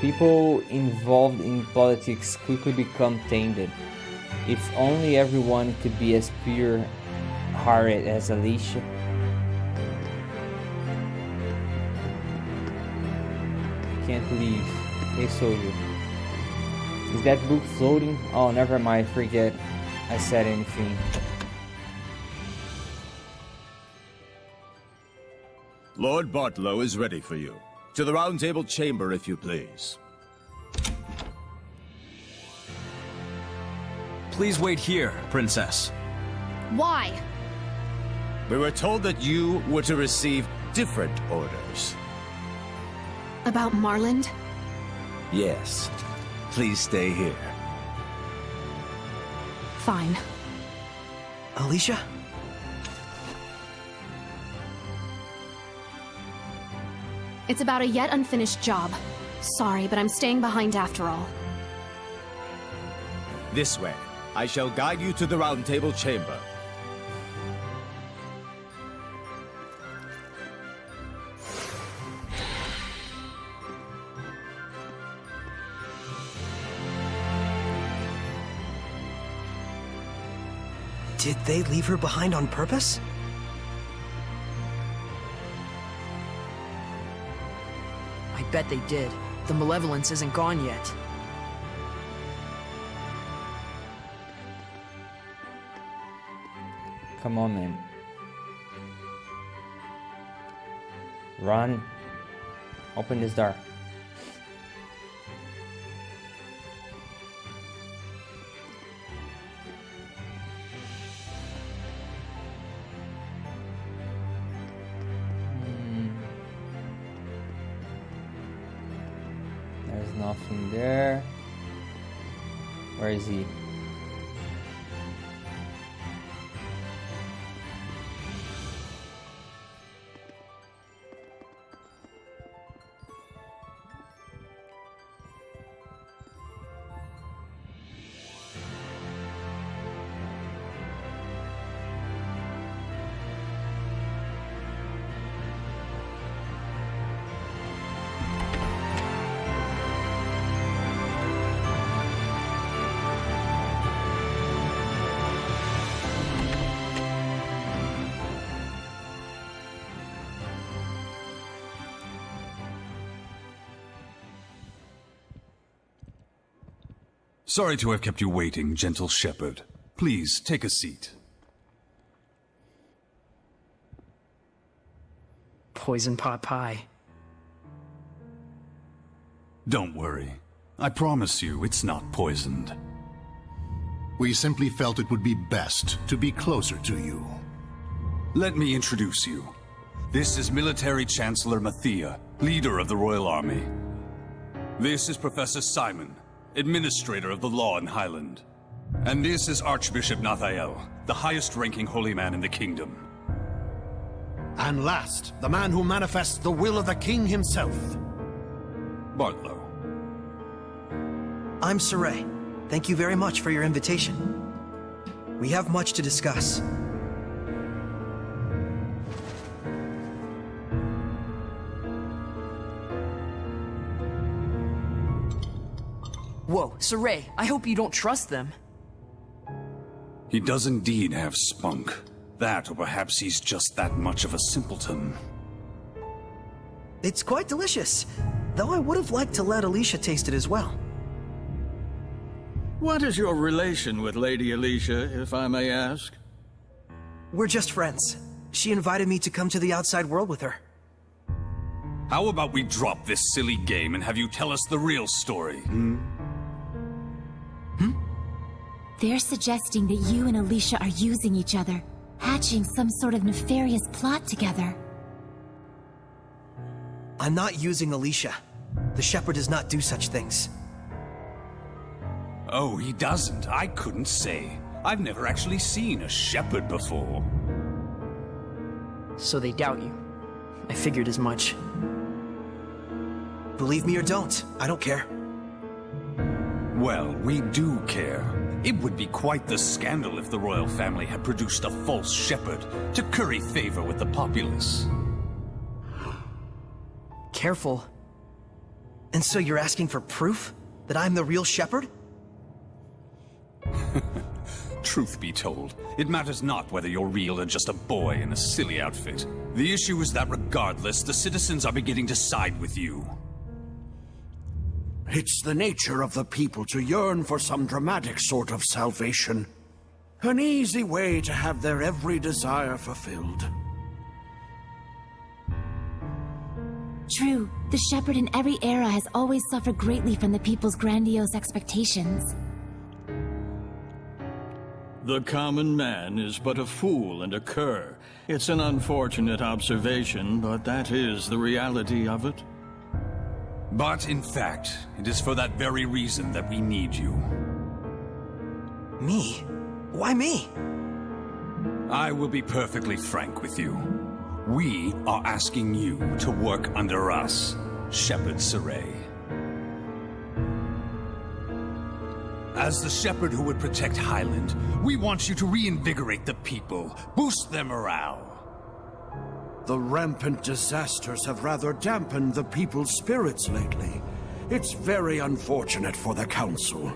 People involved in politics quickly become tainted. If only everyone could be as pure-hearted as Alicia. Can't believe. Hey soldier. Is that book floating? Oh, never mind, forget I said anything. Lord Bartlow is ready for you. To the Round Table chamber, if you please. Please wait here, Princess. Why? We were told that you were to receive different orders. About Marland? Yes. Please stay here. Fine. Alicia? It's about a yet unfinished job. Sorry, but I'm staying behind after all. This way. I shall guide you to the Round Table chamber. Did they leave her behind on purpose? I bet they did. The malevolence isn't gone yet. Come on, man. Run. Open this door. There's nothing there. Where is he? Sorry to have kept you waiting, gentle shepherd. Please, take a seat. Poison pot pie. Don't worry. I promise you it's not poisoned. We simply felt it would be best to be closer to you. Let me introduce you. This is Military Chancellor Mathia, leader of the Royal Army. This is Professor Simon, administrator of the law in Highland. And this is Archbishop Nathael, the highest-ranking holy man in the kingdom. And last, the man who manifests the will of the king himself. Bartlow. I'm Saray. Thank you very much for your invitation. We have much to discuss. Whoa, Saray, I hope you don't trust them. He does indeed have spunk. That, or perhaps he's just that much of a simpleton. It's quite delicious, though I would have liked to let Alicia taste it as well. What is your relation with Lady Alicia, if I may ask? We're just friends. She invited me to come to the outside world with her. How about we drop this silly game and have you tell us the real story, hmm? They're suggesting that you and Alicia are using each other, hatching some sort of nefarious plot together. I'm not using Alicia. The Shepherd does not do such things. Oh, he doesn't? I couldn't say. I've never actually seen a shepherd before. So they doubt you. I figured as much. Believe me or don't, I don't care. Well, we do care. It would be quite the scandal if the royal family had produced a false shepherd to curry favor with the populace. Careful. And so you're asking for proof that I'm the real shepherd? Truth be told, it matters not whether you're real or just a boy in a silly outfit. The issue is that regardless, the citizens are beginning to side with you. It's the nature of the people to yearn for some dramatic sort of salvation. An easy way to have their every desire fulfilled. True, the Shepherd in every era has always suffered greatly from the people's grandiose expectations. The common man is but a fool and a cur. It's an unfortunate observation, but that is the reality of it. But, in fact, it is for that very reason that we need you. Me? Why me? I will be perfectly frank with you. We are asking you to work under us, Shepherd Saray. As the shepherd who would protect Highland, we want you to reinvigorate the people, boost their morale. The rampant disasters have rather dampened the people's spirits lately. It's very unfortunate for the Council.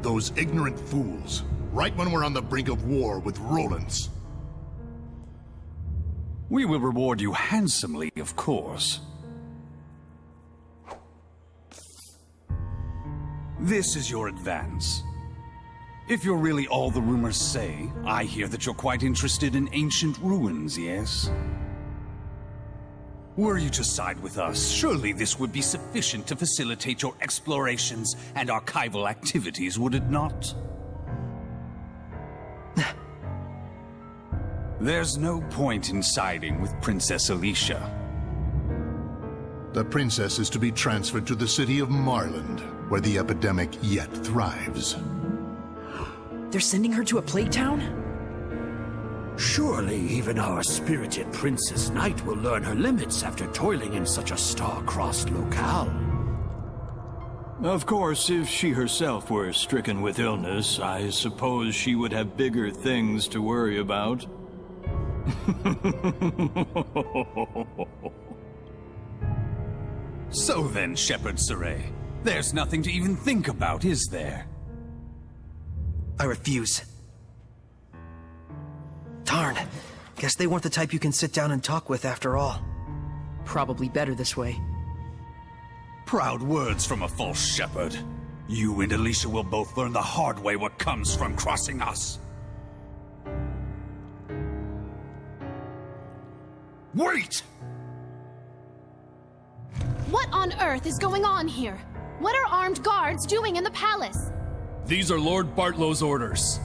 Those ignorant fools. Right when we're on the brink of war with Rollins. We will reward you handsomely, of course. This is your advance. If you're really all the rumors say, I hear that you're quite interested in ancient ruins, yes? Were you to side with us, surely this would be sufficient to facilitate your explorations and archival activities, would it not? There's no point in siding with Princess Alicia. The princess is to be transferred to the city of Marland, where the epidemic yet thrives. They're sending her to a plague town? Surely even our spirited Princess Knight will learn her limits after toiling in such a star-crossed locale. Of course, if she herself were stricken with illness, I suppose she would have bigger things to worry about. So then, Shepherd Saray, there's nothing to even think about, is there? I refuse. Darn. Guess they weren't the type you can sit down and talk with after all. Probably better this way. Proud words from a false shepherd. You and Alicia will both learn the hard way what comes from crossing us. Wait! What on earth is going on here? What are armed guards doing in the palace? These are Lord Bartlow's orders.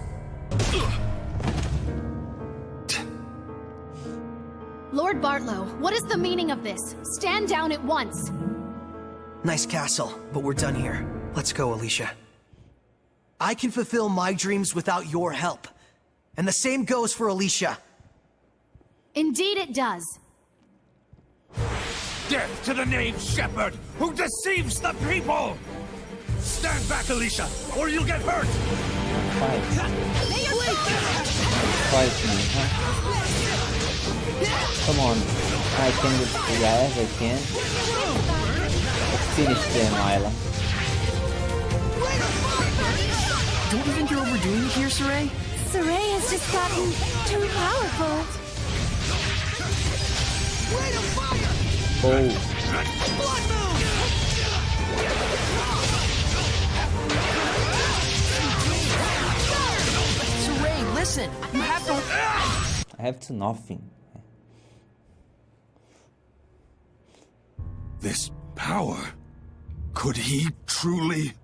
Lord Bartlow, what is the meaning of this? Stand down at once. Nice castle, but we're done here. Let's go, Alicia. I can fulfill my dreams without your help. And the same goes for Alicia. Indeed it does. Death to the named shepherd who deceives the people! Stand back, Alicia, or you'll get hurt! Fight me, huh? Come on. I can with the guys, I can. Let's finish them, Isla. Don't you think you're overdoing it here, Saray? Saray has just gotten too powerful. Rate of fire! Oh. Blood moon! Saray, listen! You have to... I have to nothing. This power... Could he truly...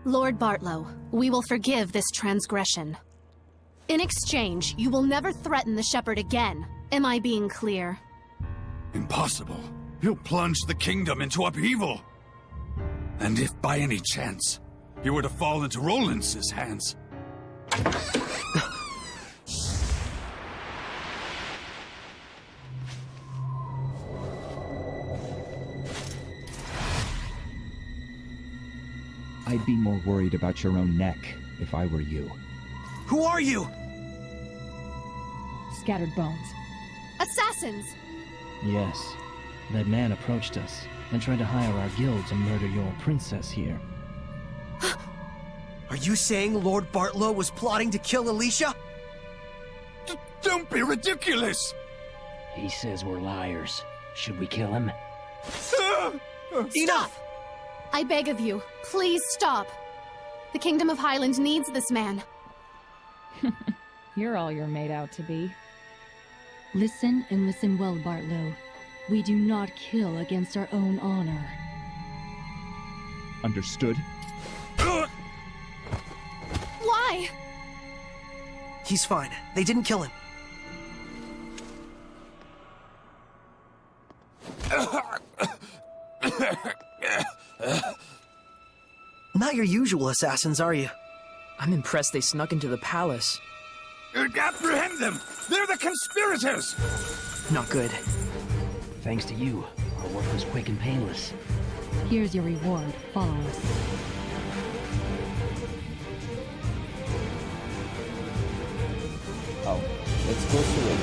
Lord Bartlow, we will forgive this transgression. In exchange, you will never threaten the Shepherd again. Am I being clear? Impossible. He'll plunge the kingdom into upheaval. And if by any chance he were to fall into Roland's hands... I'd be more worried about your own neck if I were you. Who are you? Scattered bones. Assassins! Yes. That man approached us and tried to hire our guild to murder your princess here. Are you saying Lord Bartlow was plotting to kill Alicia? Don't be ridiculous! He says we're liars. Should we kill him? Stop! I beg of you, please stop. The Kingdom of Highland needs this man. You're all you're made out to be. Listen and listen well, Bartlow. We do not kill against our own honor. Understood? Why? He's fine. They didn't kill him. Not your usual assassins, are you? I'm impressed they snuck into the palace. Apprehend them! They're the conspirators! Not good. Thanks to you, our work was quick and painless. Here's your reward. Follow us. Oh, let's go to it.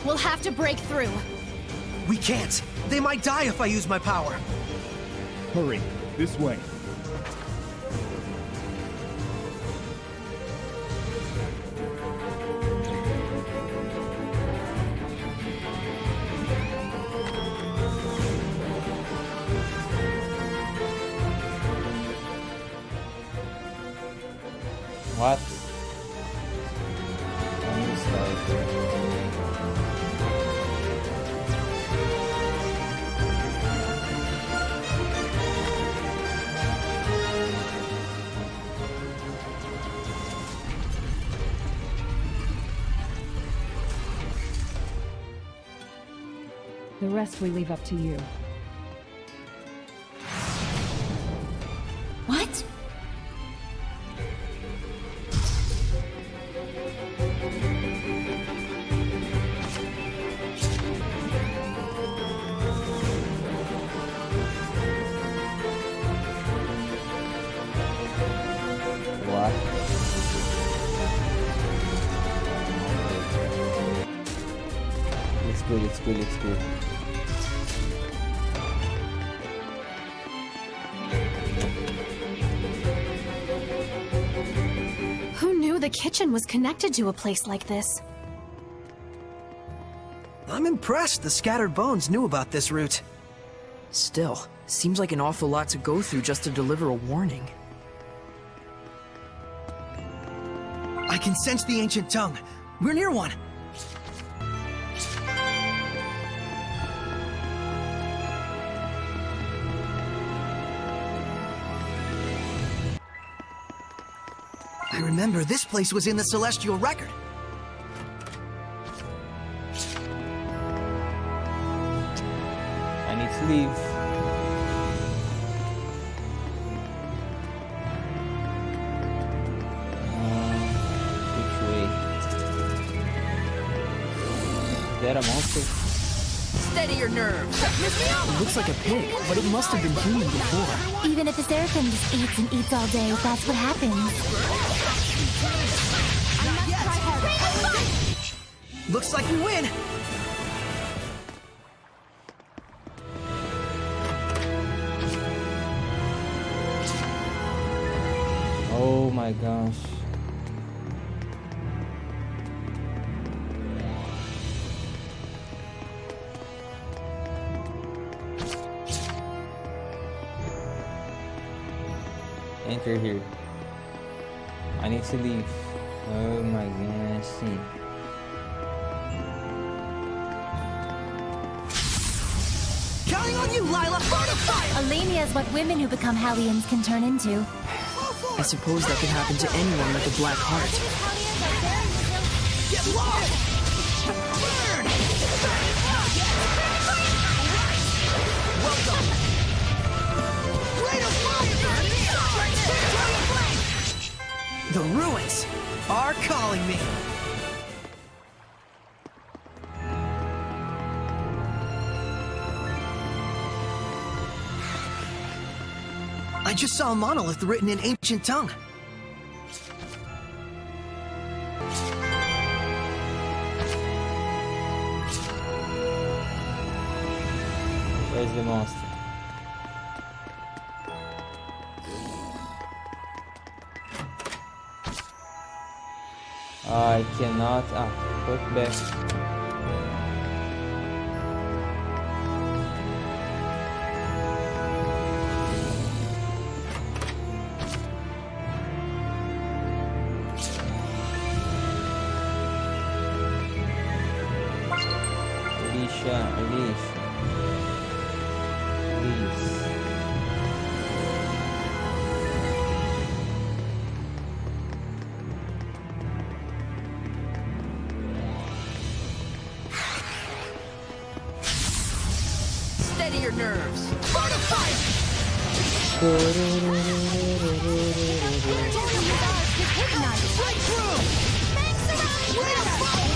We'll have to break through. We can't. They might die if I use my power. Hurry, this way. What? The rest we leave up to you. What? What? It's good, it's good, it's good. Who knew the kitchen was connected to a place like this? I'm impressed the Scattered Bones knew about this route. Still, seems like an awful lot to go through just to deliver a warning. I can sense the ancient tongue. We're near one. I remember this place was in the Celestial Record. I need to leave. that a monster? Steady your nerves. It looks like a pig, but it must have been human before. Even if a seraphim just eats and eats all day, that's what happens. Looks like we win. Oh my gosh. Enter here. I need to leave. Oh my gosh. Counting on you, Lila! Burn of fire! Alemia is what women who become Hellions can turn into. I suppose that could happen to anyone with a black heart. Get lost! Burn! Welcome! Rate of fire! The ruins are calling me. I just saw a monolith written in ancient tongue. Where's the monster? I cannot. Put back. Release. Please. Steady your nerves. Burn of fire! Break through! Rate of fire!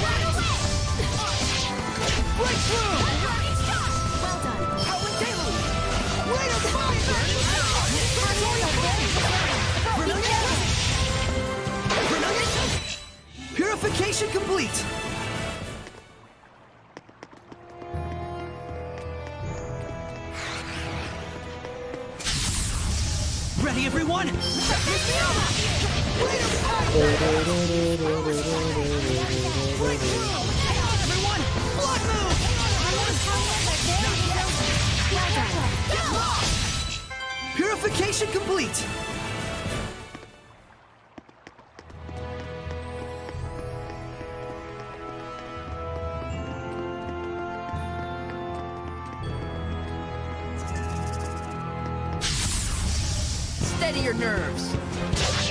Break through! Well done. Rate of fire! Purification complete. Ready, everyone? Everyone, blood move! Purification complete. Steady your nerves.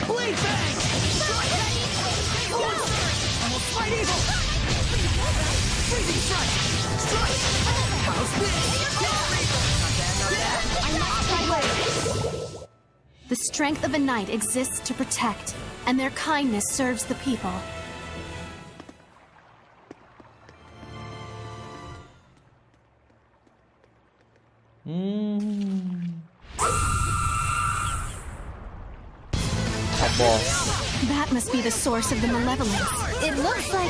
Bleed bang! Almost fight evil! Freezing strike! Strike! How's this? The strength of a knight exists to protect, and their kindness serves the people. That must be the source of the malevolence. It looks like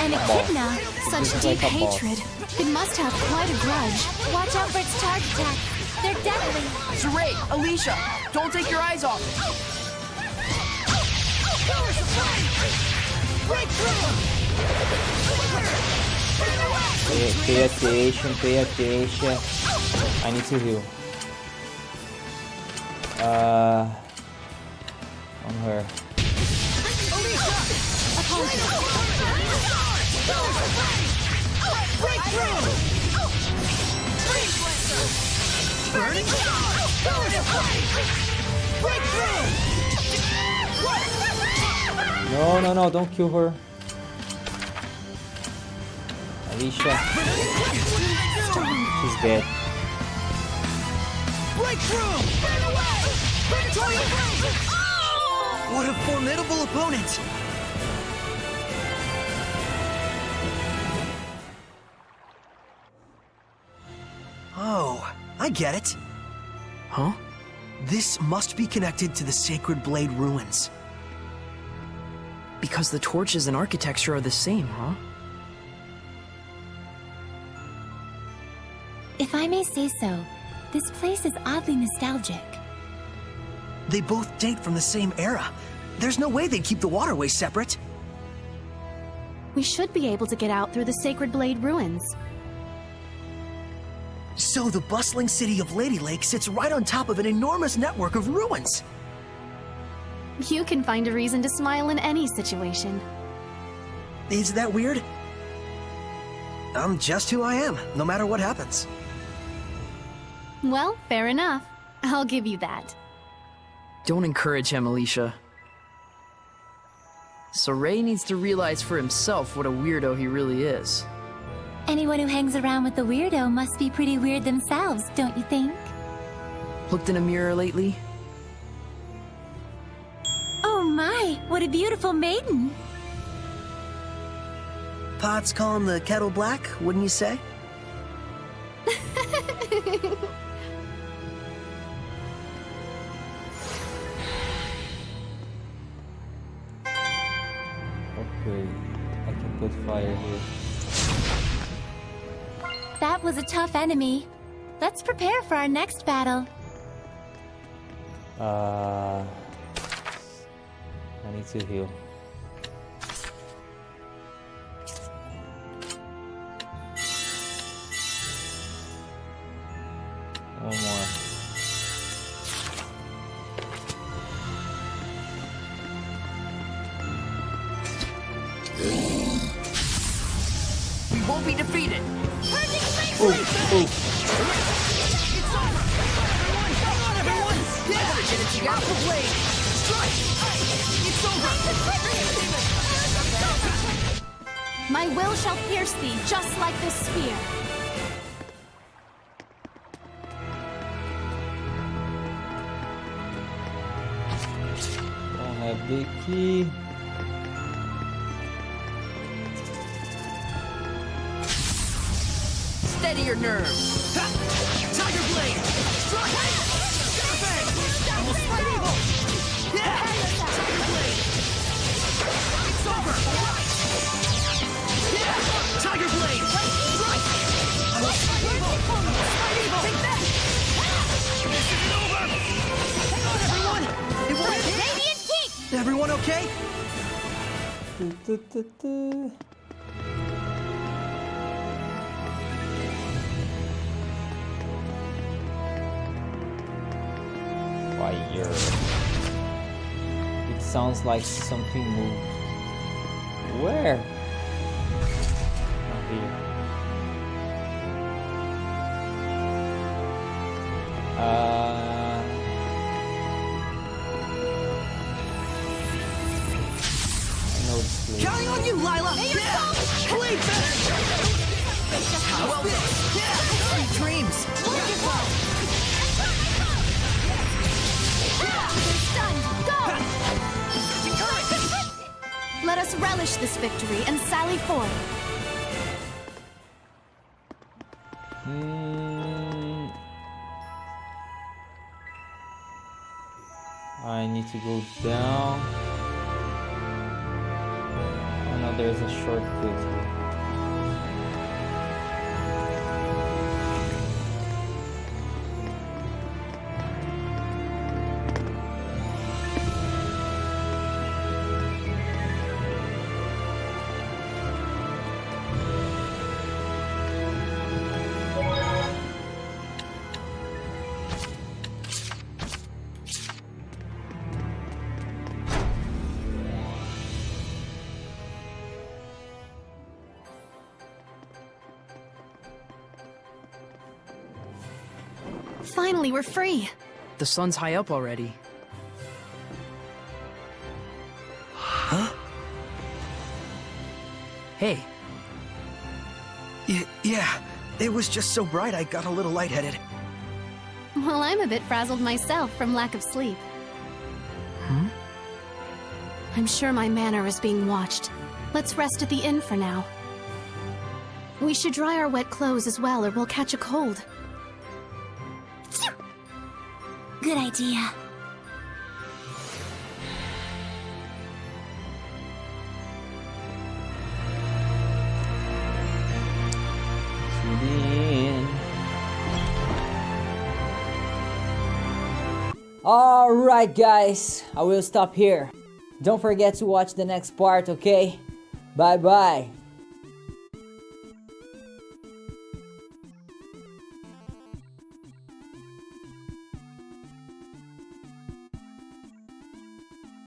an echidna. Such deep hatred. It must have quite a grudge. Watch out for its charge attacks. They're deadly. Saray, Alicia, don't take your eyes off it. Break through! Pay attention. I need to heal. On her. Break through! Burning star! Break through! No, don't kill her. Alicia. She's dead. Break through! Burn away! Predatory blade! What a formidable opponent! I get it. Huh? This must be connected to the Sacred Blade ruins. Because the torches and architecture are the same, huh? If I may say so, this place is oddly nostalgic. They both date from the same era. There's no way they'd keep the waterways separate. We should be able to get out through the Sacred Blade ruins. So the bustling city of Lady Lake sits right on top of an enormous network of ruins. You can find a reason to smile in any situation. Is that weird? I'm just who I am, no matter what happens. Well, fair enough. I'll give you that. Don't encourage him, Alicia. Saray needs to realize for himself what a weirdo he really is. Anyone who hangs around with the weirdo must be pretty weird themselves, don't you think? Looked in a mirror lately? Oh my, what a beautiful maiden! Pots calling the kettle black, wouldn't you say? Okay, I can put fire here. That was a tough enemy. Let's prepare for our next battle. I need to heal. One more. We won't be defeated. Ooh, ooh. It's over. Everyone, come on, everyone. Yeah. Get it together. Alpha Blade. Strike. It's over. My will shall pierce thee, just like this spear. Don't have the key. Steady your nerves. Ha! Tiger Blade. Strike. Bang. Almost right evil. Yeah. Tiger Blade. It's over. Yeah. Tiger Blade. Strike. Almost right evil. Right evil. Take that. This isn't over. Hang on, everyone. It won't. Radiant Peak! Everyone okay? Fire. It sounds like something moved. Where? Not here. I know this place. Counting on you, Lila. Yeah. Play better. Well, yeah. Sweet dreams. Wonderful! Stunned! Go! Let us relish this victory and sally forth. I need to go down. Oh no, there's a shortcut here. Finally, we're free. The sun's high up already. Huh? Hey. Yeah, it was just so bright I got a little lightheaded. Well, I'm a bit frazzled myself from lack of sleep. I'm sure my manor is being watched. Let's rest at the inn for now. We should dry our wet clothes as well, or we'll catch a cold. Good idea. Alright guys, I will stop here. Don't forget to watch the next part, okay? Bye bye.